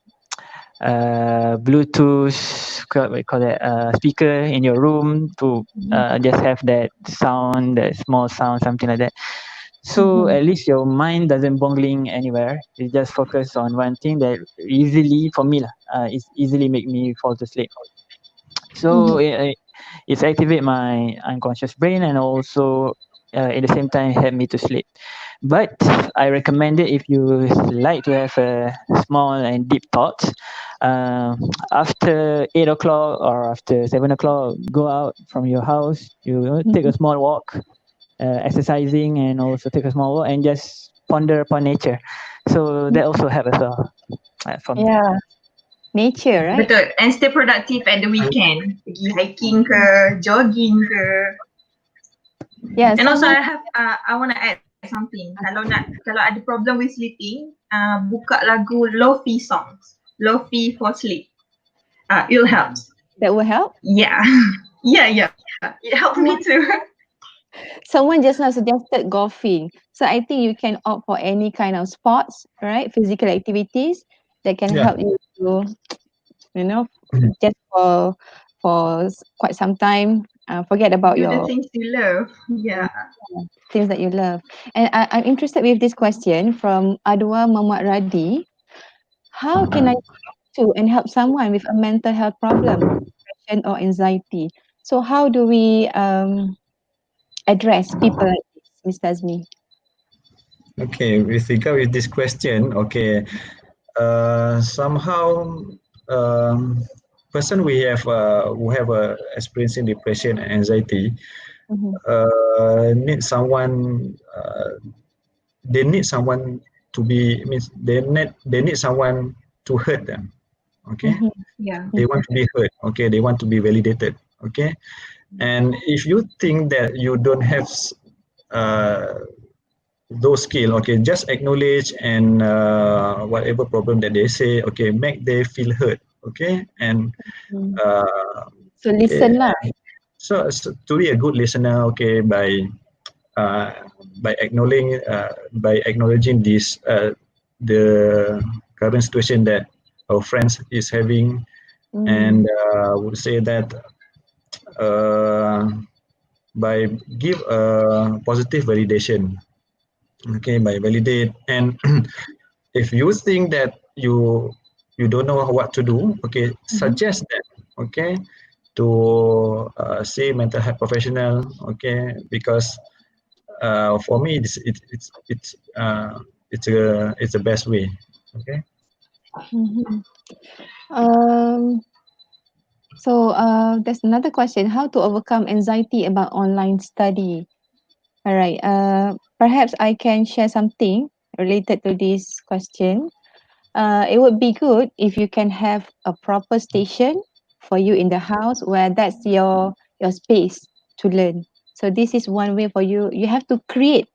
Bluetooth, what you call that, speaker in your room to just have that sound, that small sound, something like that. So Mm-hmm. at least your mind doesn't bungling anywhere. You just focus on one thing that easily, for me lah, is easily make me fall to sleep. So it's activate my unconscious brain, and also at the same time help me to sleep. But I recommend it if you like to have a small and deep thoughts. After 8 o'clock or after 7 o'clock, go out from your house. You know, take a small walk, exercising, and also take a small walk and just ponder upon nature. So that also help as well for me. Yeah, nature, right? Betul. And stay productive at the weekend. Pergi hiking ke, jogging ke. Yeah, And also somehow. I want to add something. Kalau ada problem with sleeping, buka lagu lofi songs. Lofi for sleep. It'll help. That will help. Yeah. Yeah. It helps me too. Someone just now suggested golfing. So I think you can opt for any kind of sports, right? Physical activities that can Yeah. help you to, you know, Mhm. just for quite some time, forget about Do the your things you love. Yeah. things that you love. And I'm interested with this question from Adwa Muhammad Radi. How can I to and help someone with a mental health problem, depression or anxiety? So how do we address people like this, Mr. Azmi? Okay, with regard with this question, okay, somehow person we have who have experiencing depression and anxiety Mhm, need someone they need someone to be means they need someone to hurt them. Okay, mhm, Yeah. they want to be heard. Okay, they want to be validated. Okay, and if you think that you don't have uh, those skill, okay, just acknowledge and whatever problem that they say, okay, make they feel hurt. Okay, and mhm. uh, So okay, listen lah. so to be a good listener, okay, uh, by acknowledging this the current situation that our friends is having, Mm, and would say that uh, by give a positive validation. Okay, by validate, and if you think that you don't know what to do, okay, mhm, suggest that, okay, to see mental health professional, okay, because for me it's the best way. Okay. mhm. Um, so there's another question: how to overcome anxiety about online study? All right. Perhaps I can share something related to this question. It would be good if you can have a proper station for you in the house where that's your space to learn. So this is one way for you. You have to create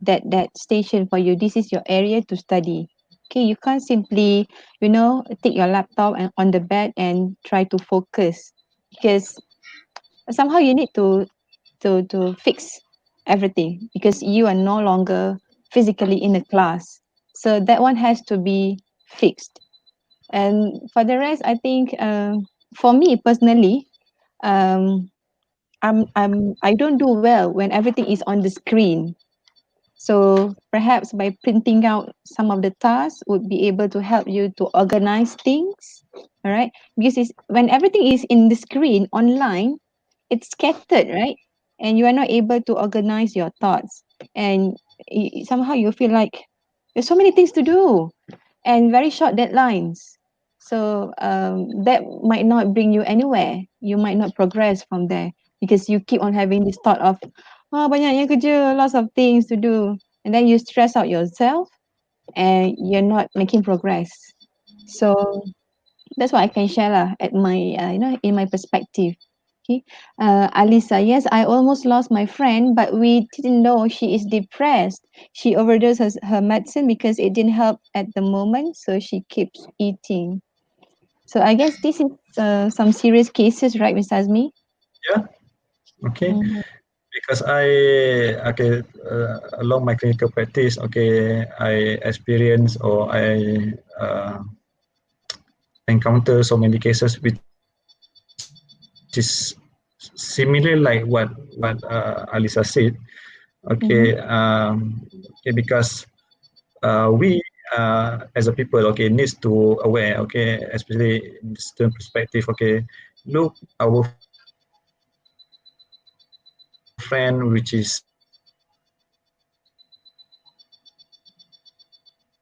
that station for you. This is your area to study. Okay, you can't simply, take your laptop and on the bed and try to focus, because somehow you need to fix everything because you are no longer physically in the class. So that one has to be fixed. And for the rest, I think for me personally, um, I don't do well when everything is on the screen. So perhaps by printing out some of the tasks would be able to help you to organize things. All right. Because when everything is in the screen online, it's scattered, right? And you are not able to organize your thoughts. And somehow you feel like there's so many things to do and very short deadlines. So that might not bring you anywhere. You might not progress from there because you keep on having this thought of, oh, banyaknya kerja, lots of things to do. And then you stress out yourself and you're not making progress. So that's what I can share lah at my, in my perspective. Okay. Alisa, yes, I almost lost my friend, but we didn't know she is depressed. She overdosed her medicine because it didn't help at the moment, so she keeps eating. So I guess this is some serious cases, right, Miss Azmi? Yeah. Okay. Mm-hmm. Because along my clinical practice, okay, I experience or I encounter so many cases which is similar like what Alisa said. Okay, Mm-hmm. okay, because we as a people, okay, needs to aware, okay, especially in student perspective, okay, look our friend which is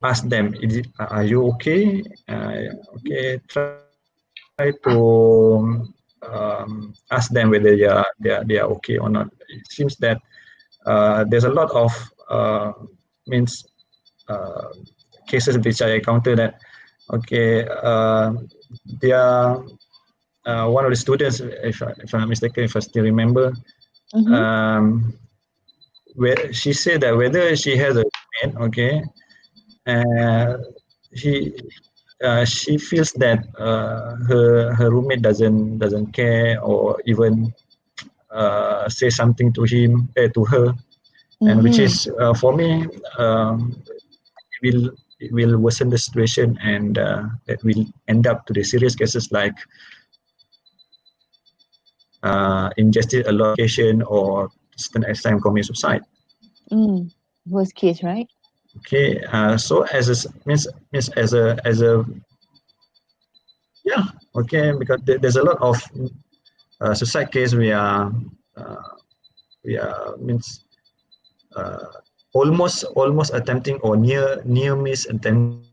ask them, are you okay? Okay, try to ask them whether they are okay or not. It seems that there's a lot of means cases which I encountered that okay, they are one of the students, if I'm not mistaken, if I still remember, Mm-hmm. where she said that whether she has a roommate, okay, uh, he she feels that her roommate doesn't care or even say something to him to her, and which Mm-hmm. is for me it will worsen the situation, and it will end up to the serious cases like ingested a lot of medication or certain next time commit suicide. Worst case, right? Okay, so as a means as a yeah, okay, because there's a lot of suicide case uh, we are means uh, almost attempting or near miss attempting,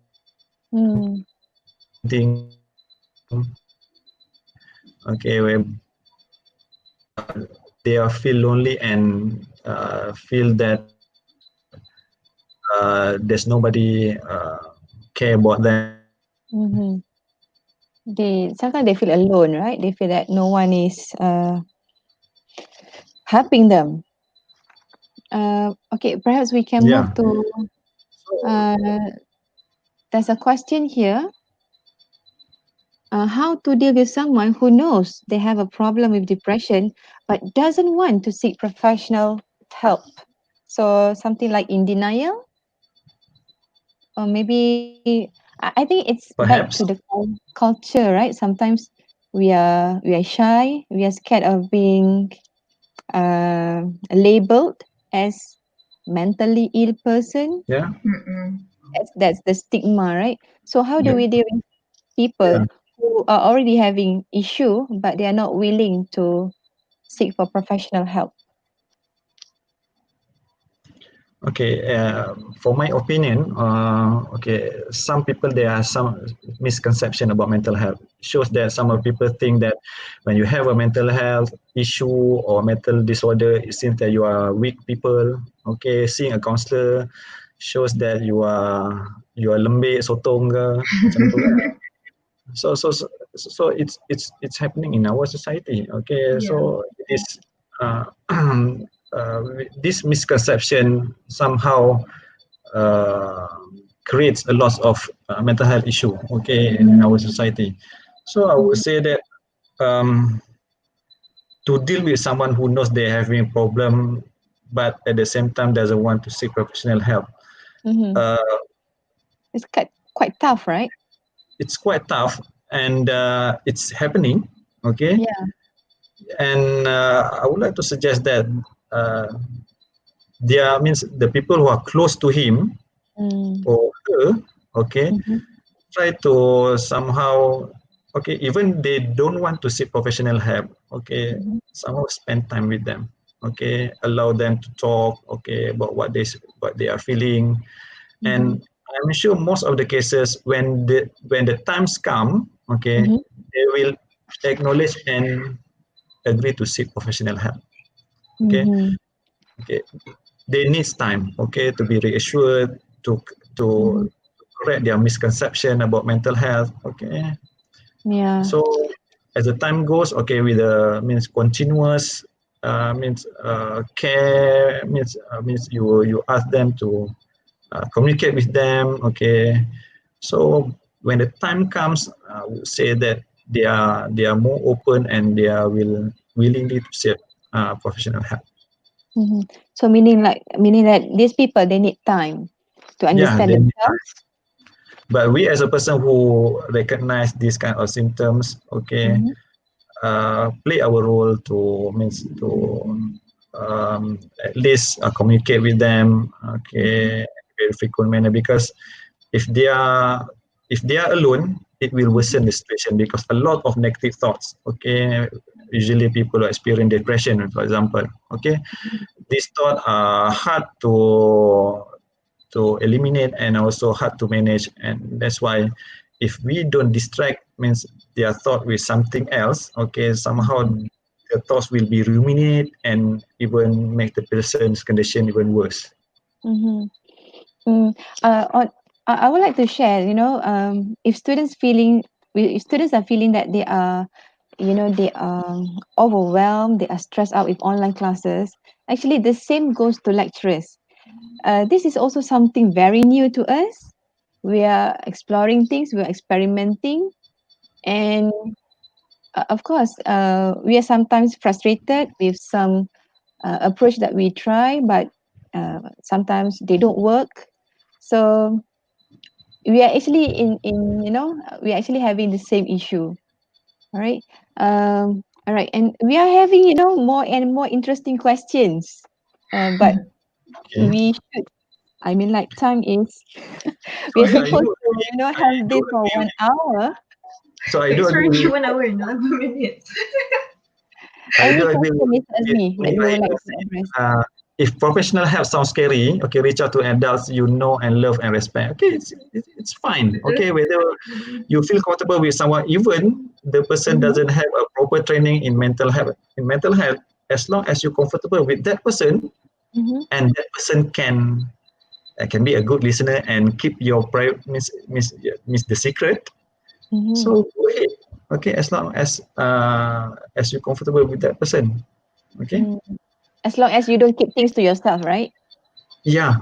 Mm. okay, where they are feel lonely and feel that there's nobody care about them. Mm-hmm. They sometimes they feel alone, right? They feel that no one is helping them. Okay, perhaps we can Yeah. move to. So Uh, there's a question here. How to deal with someone who knows they have a problem with depression but doesn't want to seek professional help? So something like in denial, or maybe I think it's back to the perhaps culture, right? Sometimes we are shy, we are scared of being labeled as mentally ill person. yeah Mm-mm. That's the stigma, right? So how do yeah we deal with people yeah. who are already having issue but they are not willing to seek for professional help? Okay, for my opinion, okay, some people there are some misconception about mental health. Shows that some of people think that when you have a mental health issue or mental disorder, it seems that you are weak people. Okay, seeing a counselor shows that you are lembik, sotong ke, macam tu kan. So it's happening in our society. Okay, Yeah. so it is uh, uh, this misconception somehow uh, creates a lot of mental health issue. Okay, in our society. So I would Mhm, say that um, to deal with someone who knows they're having a problem, but at the same time doesn't want to seek professional help. mhm. Uh, It's quite tough, right? it's quite tough, and it's happening. Okay, Yeah. and I would like to suggest that uh, there means the people who are close to him Mm, or her, okay, mhm, try to somehow, okay, even they don't want to seek professional help, okay, mhm, somehow spend time with them, okay, allow them to talk, okay, about what they are feeling, mhm, and I'm sure most of the cases when the times come, okay, mhm, they will acknowledge and agree to seek professional help. Okay, mhm, okay, they need time, okay, to be reassured, to mhm. correct their misconception about mental health. Okay, Yeah. so as the time goes, okay, with the means continuous means care means you ask them to communicate with them. Okay, so when the time comes, I would say that they are more open and they are willingly to seek professional help. Mhm. So meaning that these people they need time to Yeah, understand then, themselves. but we as a person who recognize these kind of symptoms, okay, Mhm, play our role to means to at least communicate with them, mhm, okay, in a very frequent manner, because if they are if they are alone, it will worsen the situation because a lot of negative thoughts. Okay, usually people experience depression, for example. Okay, these thoughts are hard to eliminate and also hard to manage, and that's why if we don't distract means their thought with something else, okay, somehow the thoughts will be ruminate and even make the person's condition even worse. Mm-hmm. I would like to share, if students are feeling that they are, they are overwhelmed, they are stressed out with online classes. Actually, the same goes to lecturers. This is also something very new to us. We are exploring things, we are experimenting, and of course, we are sometimes frustrated with some approach that we try, but sometimes they don't work. So we are actually we are actually having the same issue. All right. All right, and we are having more and more interesting questions. But Okay. we should. I mean, like time is. We are So I do supposed to agree. have I do this for agree. 1 hour. So I do It's agree already with 1 hour and 11 minutes. I Any do agree question, Mr. with Azmi, that you would like to address? if professional help sounds scary, okay, reach out to adults you know and love and respect. Okay, it's fine. Okay, whether you feel comfortable with someone, even the person Mm-hmm. doesn't have a proper training in mental health. In mental health, as long as you're comfortable with that person, Mm-hmm. and that person can be a good listener and keep your private miss the secret. Mm-hmm. So go ahead. Okay, as you're comfortable with that person. Okay. Mm. As long as you don't keep things to yourself, right? Yeah.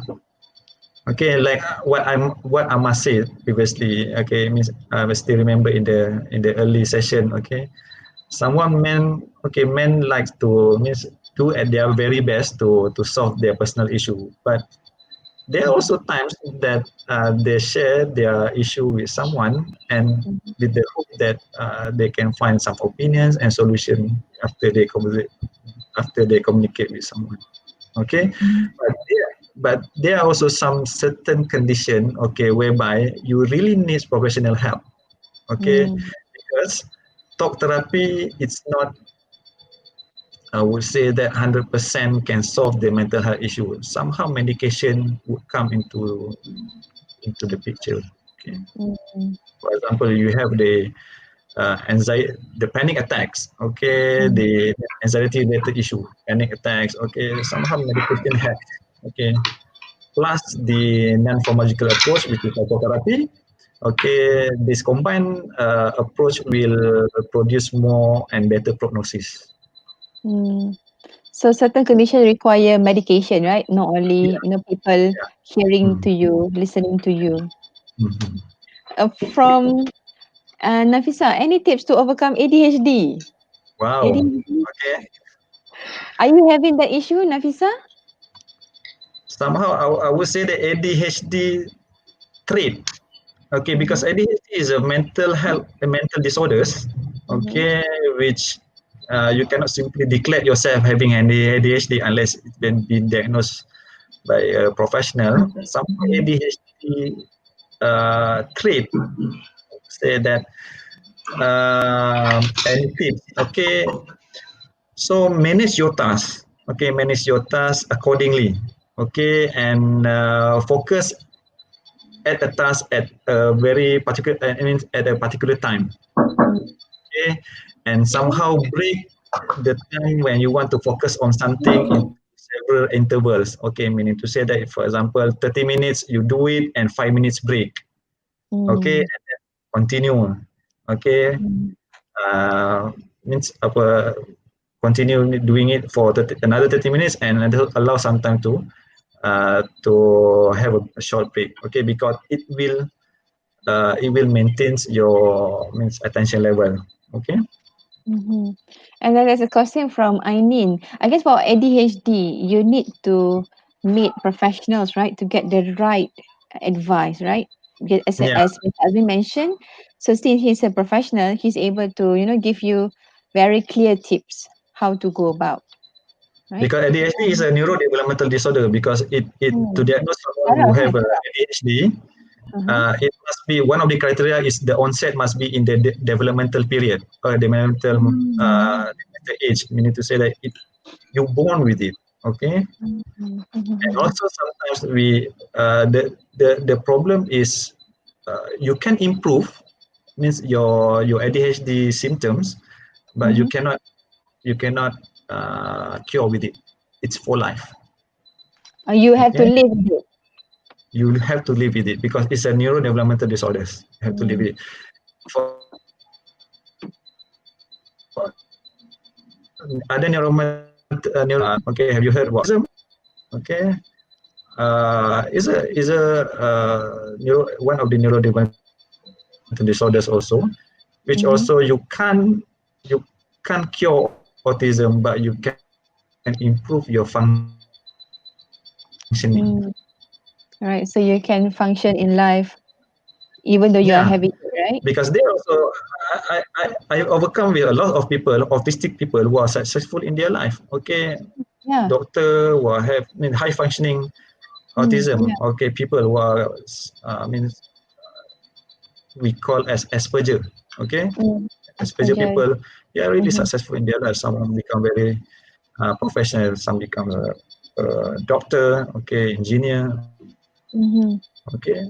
Okay. Like what I must say previously. Okay. Means I still remember in the early session. Okay. Someone men likes to means do at their very best to solve their personal issue, but there are also times that they share their issue with someone and Mm-hmm. with the hope that they can find some opinions and solution after they communicate with someone. Okay, but there are also some certain condition, okay, whereby you really need professional help. Okay, Mm. because talk therapy, it's not, I would say that 100% can solve the mental health issue. Somehow medication would come into the picture. Okay. Mm. For example, you have the anxiety, the panic attacks. Okay, Mm. the anxiety related issue, panic attacks. Okay, somehow medication helps. Okay, plus the non-pharmacological approach, which is psychotherapy. Okay, this combined approach will produce more and better prognosis. Mm. So certain conditions require medication, right? Not only, Yeah, people yeah. hearing Mm. to you, listening to you. Mhm. From Nafisa, any tips to overcome ADHD? Wow. ADHD? Okay. Are you having that issue, Nafisa? Somehow I would say the ADHD trait. Okay, because Mm-hmm. ADHD is a mental health, a mental disorders. Mm-hmm. Okay, which you cannot simply declare yourself having an ADHD unless it's been diagnosed by a professional. Some ADHD trait say that any tips. Okay, so manage your tasks. Okay, manage your tasks accordingly. Okay, and focus at a task at a very particular, I mean, at a particular time. Okay, and somehow break the time when you want to focus on something in several intervals. Okay, meaning to say that, for example, 30 minutes you do it and 5 minutes break. Okay, Mm. and then continue. Okay, Mm. uh, means apa, continue doing it for another 30 minutes and allow some time to have a short break. Okay, because it will maintain your means attention level. Okay. Mm-hmm. And then there's a question from Ainin. I guess for ADHD, you need to meet professionals, right, to get the right advice, right? Yeah, As we mentioned, so since he's a professional, he's able to, give you very clear tips how to go about, right? because ADHD is a neurodevelopmental disorder because it to Hmm. diagnose someone who Sarah, have hi, a Sarah. ADHD, It must be one of the criteria is the onset must be in the developmental period or developmental age. Meaning to say that you're born with it. Okay. And also sometimes the problem is you can improve, means your ADHD symptoms, but you cannot cure with it. It's for life. You have to live with it. You have to live with it because it's a neurodevelopmental disorders. You have to live with it. For other okay, have you heard about autism? Okay, is a one of the neurodevelopmental disorders also, which also you can't cure autism, but you can improve your functioning. Right, so you can function in life even though you are having it, right? Because they also, I overcome with a lot of people, autistic people who are successful in their life. Okay, doctor who have high functioning autism. Okay, people who are we call as Asperger. Okay, Asperger people, they are really successful in their life. Some become very professional. Some become a doctor. Okay, engineer. Okay.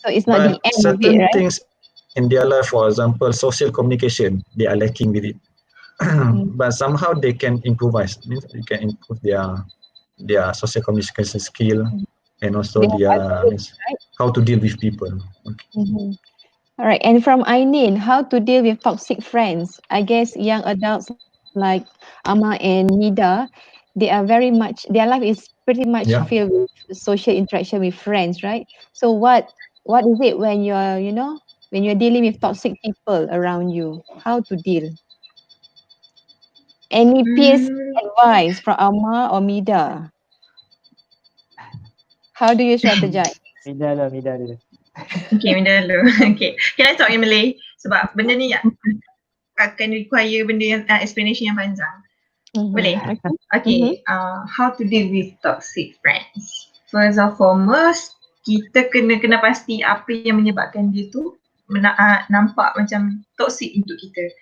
So it's not the end of it, right? Things in their life, for example, social communication, they are lacking with it. But somehow they can improvise. Means they can improve their social communication skill and also how to deal with people. Okay. All right. And from Ainin, how to deal with toxic friends? I guess young adults like Ammar and Nida, they are very much, their life is pretty much filled with social interaction with friends, right? So what is it when you're, when you're dealing with toxic people around you? How to deal? Any piece advice from Ammar or Mida? How do you strategize? Mida dulu. Okay, Mida dulu. Okay, can I talk in Malay? Sebab benda ni akan require benda yang explanation yang panjang. Boleh? Okay, how to deal with toxic friends. First and foremost, kita kena pasti apa yang menyebabkan dia tu nampak macam toxic untuk kita.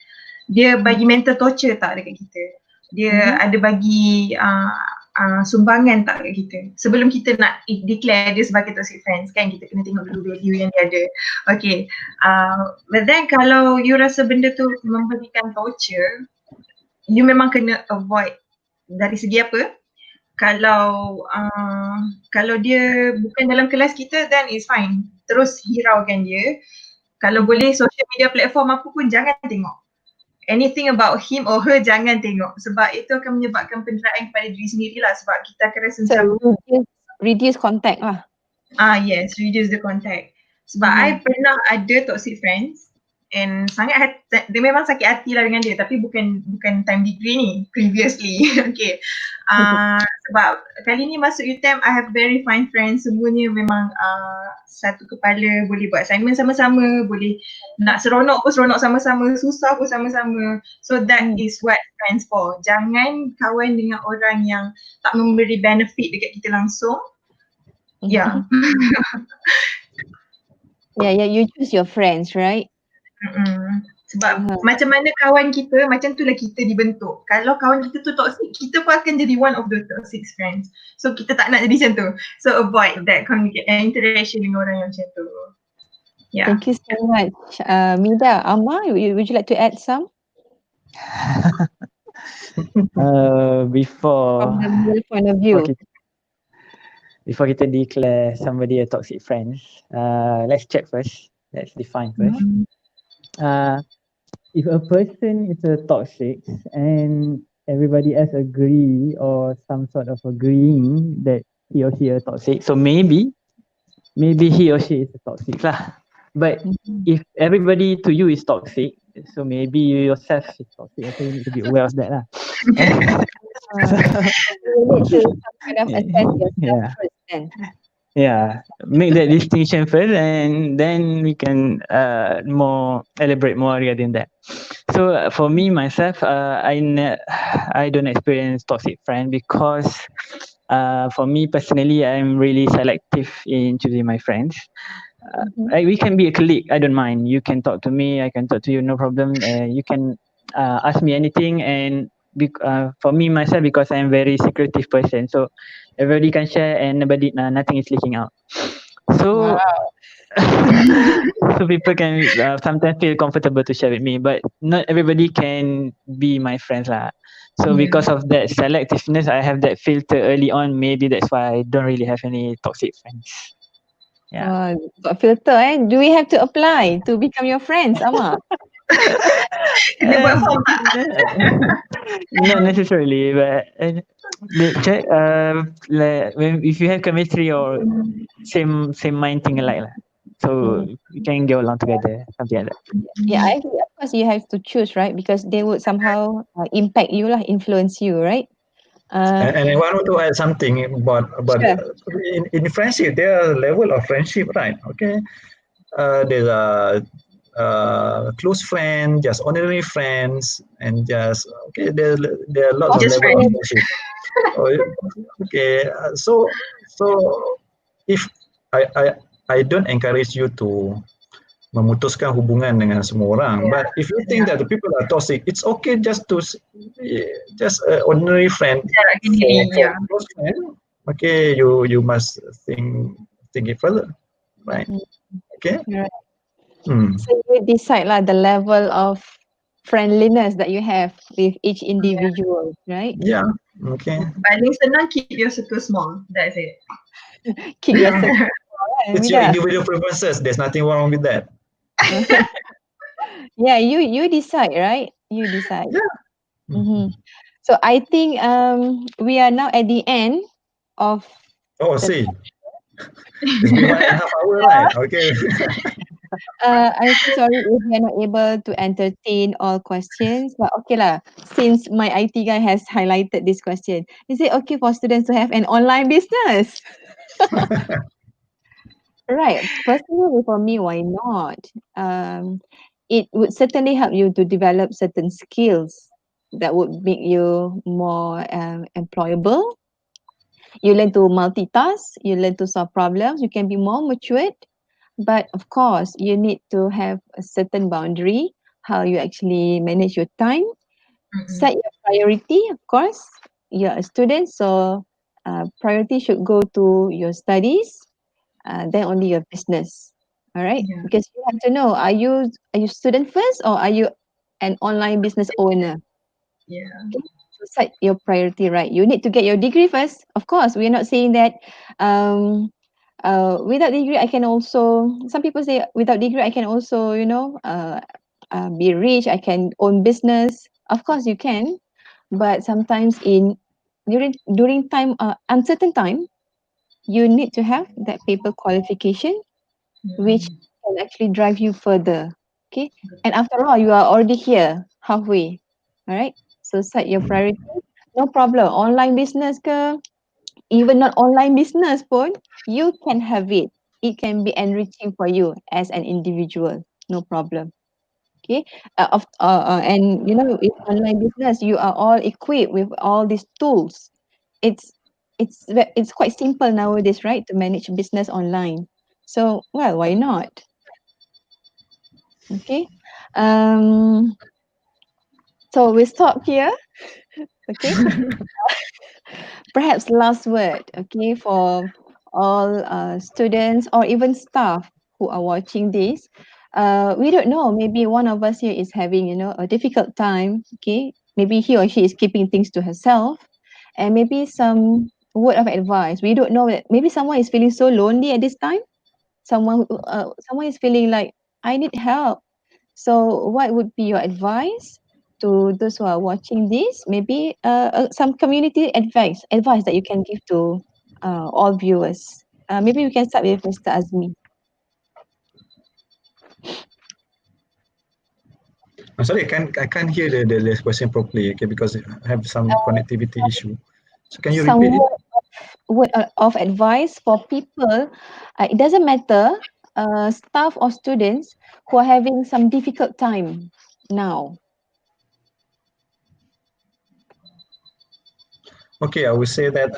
Dia bagi mental torture tak dekat kita? Dia ada bagi sumbangan tak dekat kita? Sebelum kita nak declare dia sebagai toxic friends kan, kita kena tengok dulu value yang dia ada. Okay, but then kalau you rasa benda tu memberikan torture, you memang kena avoid. Dari segi apa? Kalau dia bukan dalam kelas kita, then it's fine. Terus hiraukan dia. Kalau boleh social media platform apa pun jangan tengok. Anything about him or her jangan tengok. Sebab itu akan menyebabkan penderaan kepada diri sendiri lah. Sebab kita akan rasa macam reduce contact lah. Yes, reduce the contact. Sebab I pernah ada toxic friends and dia memang sakit hati lah dengan dia, tapi bukan time degree ni, previously. Okay. Sebab kali ni masuk UTM, I have very fine friends, semuanya memang satu kepala, boleh buat assignment sama-sama, boleh nak seronok pun seronok sama-sama, susah pun sama-sama. So that is what friends for. Jangan kawan dengan orang yang tak memberi benefit dekat kita langsung. Yeah. Yeah, you choose your friends, right? Sebab macam mana kawan kita, macam tu lah kita dibentuk. Kalau kawan kita tu toxic, kita pun akan jadi one of the toxic friends. So kita tak nak jadi macam tu. So avoid that interaction dengan orang yang macam tu. Yeah. Thank you so much. Mida, Ammar, would you like to add some? Before from the male point of view. Before kita declare somebody a toxic friend, let's check first. Let's define first. If a person is a toxic and everybody else agree or some sort of agreeing that he or she is toxic, so maybe he or she is a toxic lah. But if everybody to you is toxic, so maybe you yourself is toxic, so you need to be aware of that lah. You need to kind of assess yourself first then. Yeah, make that distinction first, and then we can elaborate more regarding that. So for me myself, I don't experience toxic friend because for me personally, I'm really selective in choosing my friends. we can be a colleague. I don't mind. You can talk to me. I can talk to you. No problem. You can ask me anything. And for me myself, because I'm very secretive person, so everybody can share and nothing is leaking out. So so people can sometimes feel comfortable to share with me, but not everybody can be my friends lah. So because of that selectiveness, I have that filter early on. Maybe that's why I don't really have any toxic friends. Yeah. Got filter Do we have to apply to become your friends, Ammar? Kena buat form tak? Not necessarily, but check if you have chemistry or same mind thing alike lah. So we can go along together, something like that. Yeah, I agree. Of course, you have to choose, right? Because they would somehow impact you lah, influence you, right? And I want to add something about Sure. in friendship, there are level of friendship, right? Okay, there's a close friend, just ordinary friends, and just okay. There are lots of Just level of friends. friendship. Okay, so if I don't encourage you to memutuskan hubungan dengan semua orang, but if you think that the people are toxic, it's okay just to just ordinary friend for close friend. Okay, you must think it further, right? Okay. Right. So you decide lah the level of friendliness that you have with each individual, right? Yeah. Okay. Paling senang keep your circle small. That's it. Keep your circle. It's your individual preferences. There's nothing wrong with that. Yeah, you decide, right? You decide. Yeah. So I think we are now at the end of. Oh, see, it's been 1.5 hours, right? Okay. I'm so sorry if we are not able to entertain all questions, but okay lah. Since my IT guy has highlighted this question, is it okay for students to have an online business? Right. Personally, for me, why not? It would certainly help you to develop certain skills that would make you more employable. You learn to multitask, you learn to solve problems, you can be more matured. But of course, you need to have a certain boundary, how you actually manage your time, set your priority, of course. You're a student, so priority should go to your studies, then only your business. All right, because you have to know: are you student first, or are you an online business owner? Yeah. So set your priority right. You need to get your degree first. Of course, we're not saying that without degree I can also. Some people say without degree I can also be rich. I can own business. Of course you can, but sometimes during time uncertain time, you need to have that paper qualification, which can actually drive you further. Okay, and after all, you are already here halfway. All right, so set your priority. No problem. Online business ke, even not online business pun, you can have it. It can be enriching for you as an individual. No problem. Okay, and with online business, you are all equipped with all these tools. It's it's quite simple nowadays, right, to manage business online. So, well, why not? Okay. So we stop here. Okay. Perhaps last word, okay, for all students or even staff who are watching this. We don't know. Maybe one of us here is having, a difficult time. Okay, maybe he or she is keeping things to herself, and maybe some word of advice. We don't know that maybe someone is feeling so lonely at this time. Someone is feeling like I need help. So, what would be your advice to those who are watching this? Maybe some community advice that you can give to all viewers. Maybe we can start with Mr. Azmi. I'm sorry, I can't hear the question properly. Okay, because I have some connectivity issue. So can you Some repeat it? word of advice for people. It doesn't matter, staff or students who are having some difficult time now. Okay, I would say that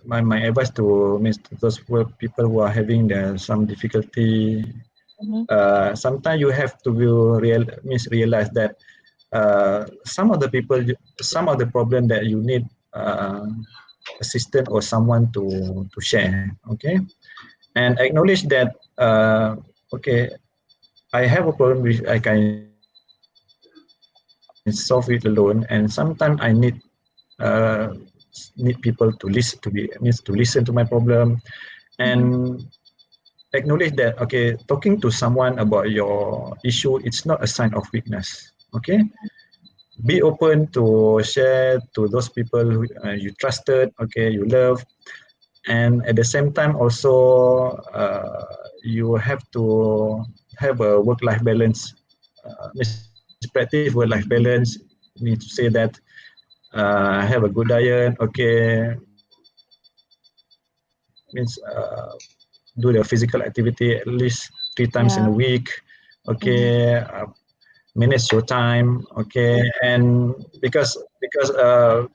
my advice to those people who are having some difficulty. Mhm. Sometimes you have to realize that some of the people, some of the problem that you need assistant or someone to share. Okay, and acknowledge that okay, I have a problem which I can solve it alone, and sometimes I need people to listen to my problem, and Mhm. acknowledge that okay, talking to someone about your issue, it's not a sign of weakness. Okay, be open to share to those people who you trusted, okay, you love, and at the same time also you have to have a work-life balance. Means practice work-life balance means to say that have a good diet, okay, means do the physical activity at least 3 times in a week, Yeah. okay, Mhm. manage your time, okay, and because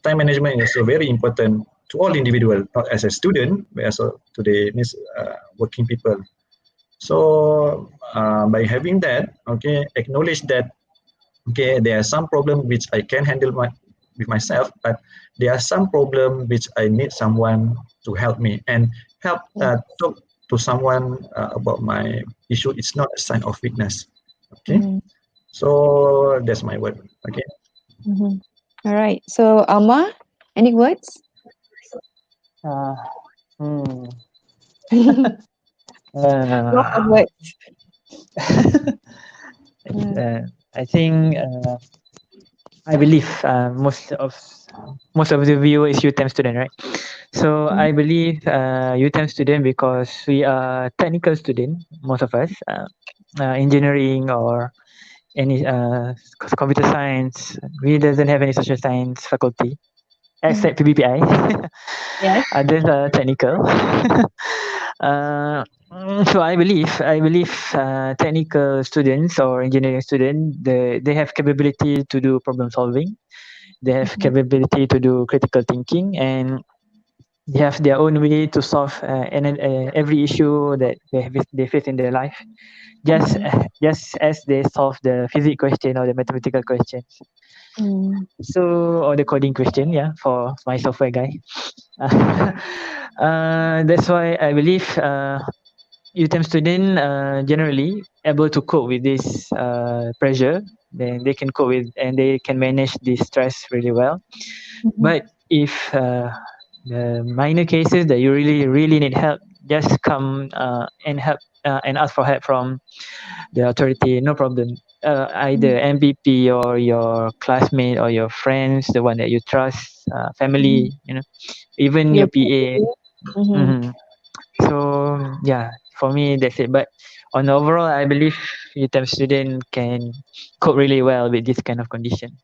time management is so very important to all individual, not as a student but also to the means working people. So by having that, okay, acknowledge that okay, there are some problem which I can handle with myself, but there are some problem which I need someone to help me, and help Yeah. talk to someone about my issue. It's not a sign of weakness. Okay, Mhm. so that's my word. Okay. Mhm. All right. So, Ammar, any words? Uh, hmm. Lots of Uh, words. Mm. uh, I think I believe most of the viewer is UTM student, right? So Mm. I believe UTM student because we are technical student, most of us, engineering or any computer science. We doesn't have any social science faculty Mm. except PBPI. Yes. Others are technical. So I believe technical students or engineering students they have capability to do problem solving. They have Mhm. capability to do critical thinking, and they have their own way to solve every issue that they face in their life. Just Mhm. just as they solve the physics question or the mathematical questions. Mm. So or the coding question, yeah, for my software guy. That's why I believe UTM student generally able to cope with this pressure. Then they can cope with and they can manage this stress really well. Mhm. But if the minor cases that you really need help, just come and help and ask for help from the authority. No problem. Either Mm. MPP or your classmate or your friends, the one that you trust, Mhm. family, even Your your PA. PA. Mhm. Hmm. So yeah, for me that's it. But on overall, I believe UTM student can cope really well with this kind of condition.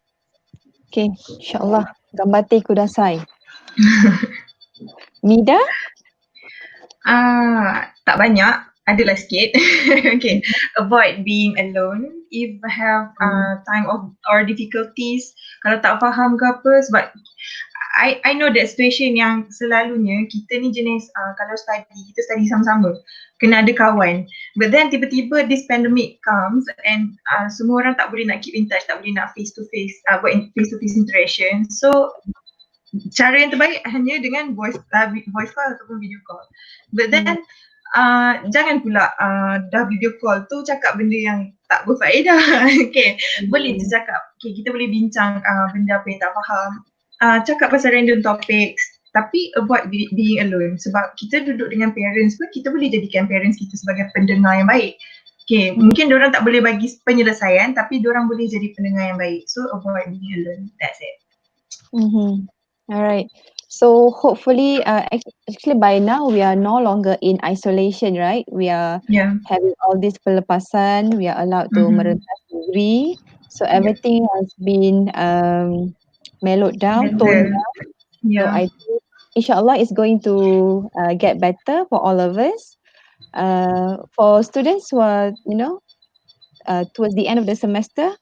Okay. InsyaAllah. Gambate kudasai. Mida? Tak banyak, adalah sikit. Okay, avoid being alone if have Mm. time of or difficulties. Kalau tak faham ke apa, sebab I know that situation yang selalunya kita ni jenis kalau kita study sama-sama, kena ada kawan. But then tiba-tiba this pandemic comes and semua orang tak boleh nak keep in touch, tak boleh nak face to face, buat face to face interaction. So cara yang terbaik hanya dengan voice call ataupun video call. But Mm. then jangan pula dah video call tu cakap benda yang tak berfaedah. Okay, boleh je cakap. Okay, kita boleh bincang benda apa yang tak faham. Cakap pasal random topics. Tapi avoid being alone. Sebab kita duduk dengan parents pun, kita boleh jadikan parents kita sebagai pendengar yang baik. Okay, Mm. mungkin diorang tak boleh bagi penyelesaian, tapi diorang boleh jadi pendengar yang baik. So avoid being alone. That's it. Mm-hmm. All right. So hopefully, actually by now we are no longer in isolation, right? We are Yeah. having all this pelepasan. We are allowed to merentas degree. So everything has been mellowed down, toned Better. down. So Yeah. I think inshallah it's going to get better for all of us. For students who are, towards the end of the semester,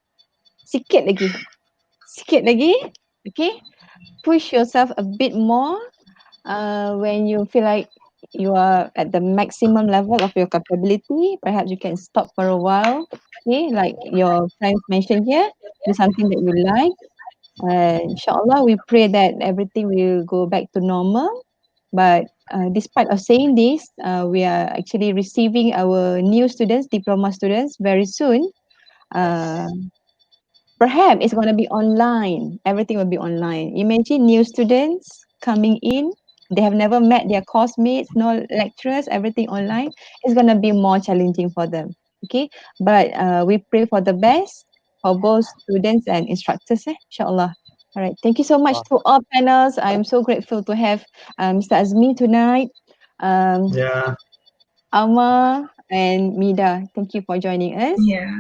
sikit lagi. Okay. push yourself a bit more when you feel like you are at the maximum level of your capability. Perhaps you can stop for a while. Okay, like your friends mentioned here, do something that you like. Inshallah, we pray that everything will go back to normal. But despite of saying this, we are actually receiving our new students, diploma students, very soon. Uh, Perhaps it's going to be online. Everything will be online. Imagine new students coming in. They have never met their course mates, no lecturers, everything online. It's going to be more challenging for them. Okay. But we pray for the best for both students and instructors, inshallah. All right. Thank you so much to all panels. I'm so grateful to have Mr. Azmi tonight, um, Yeah. Ammar, and Mida. Thank you for joining us. Yeah,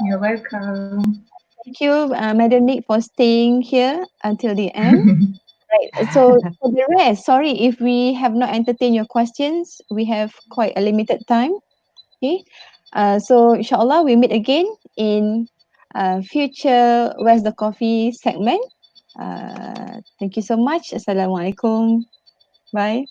you're welcome. Thank you, Madam Nick, for staying here until the end. Right. So for the rest, sorry if we have not entertained your questions. We have quite a limited time. Okay. So inshallah we meet again in future Where's the Coffee segment. Thank you so much. Assalamualaikum. Bye.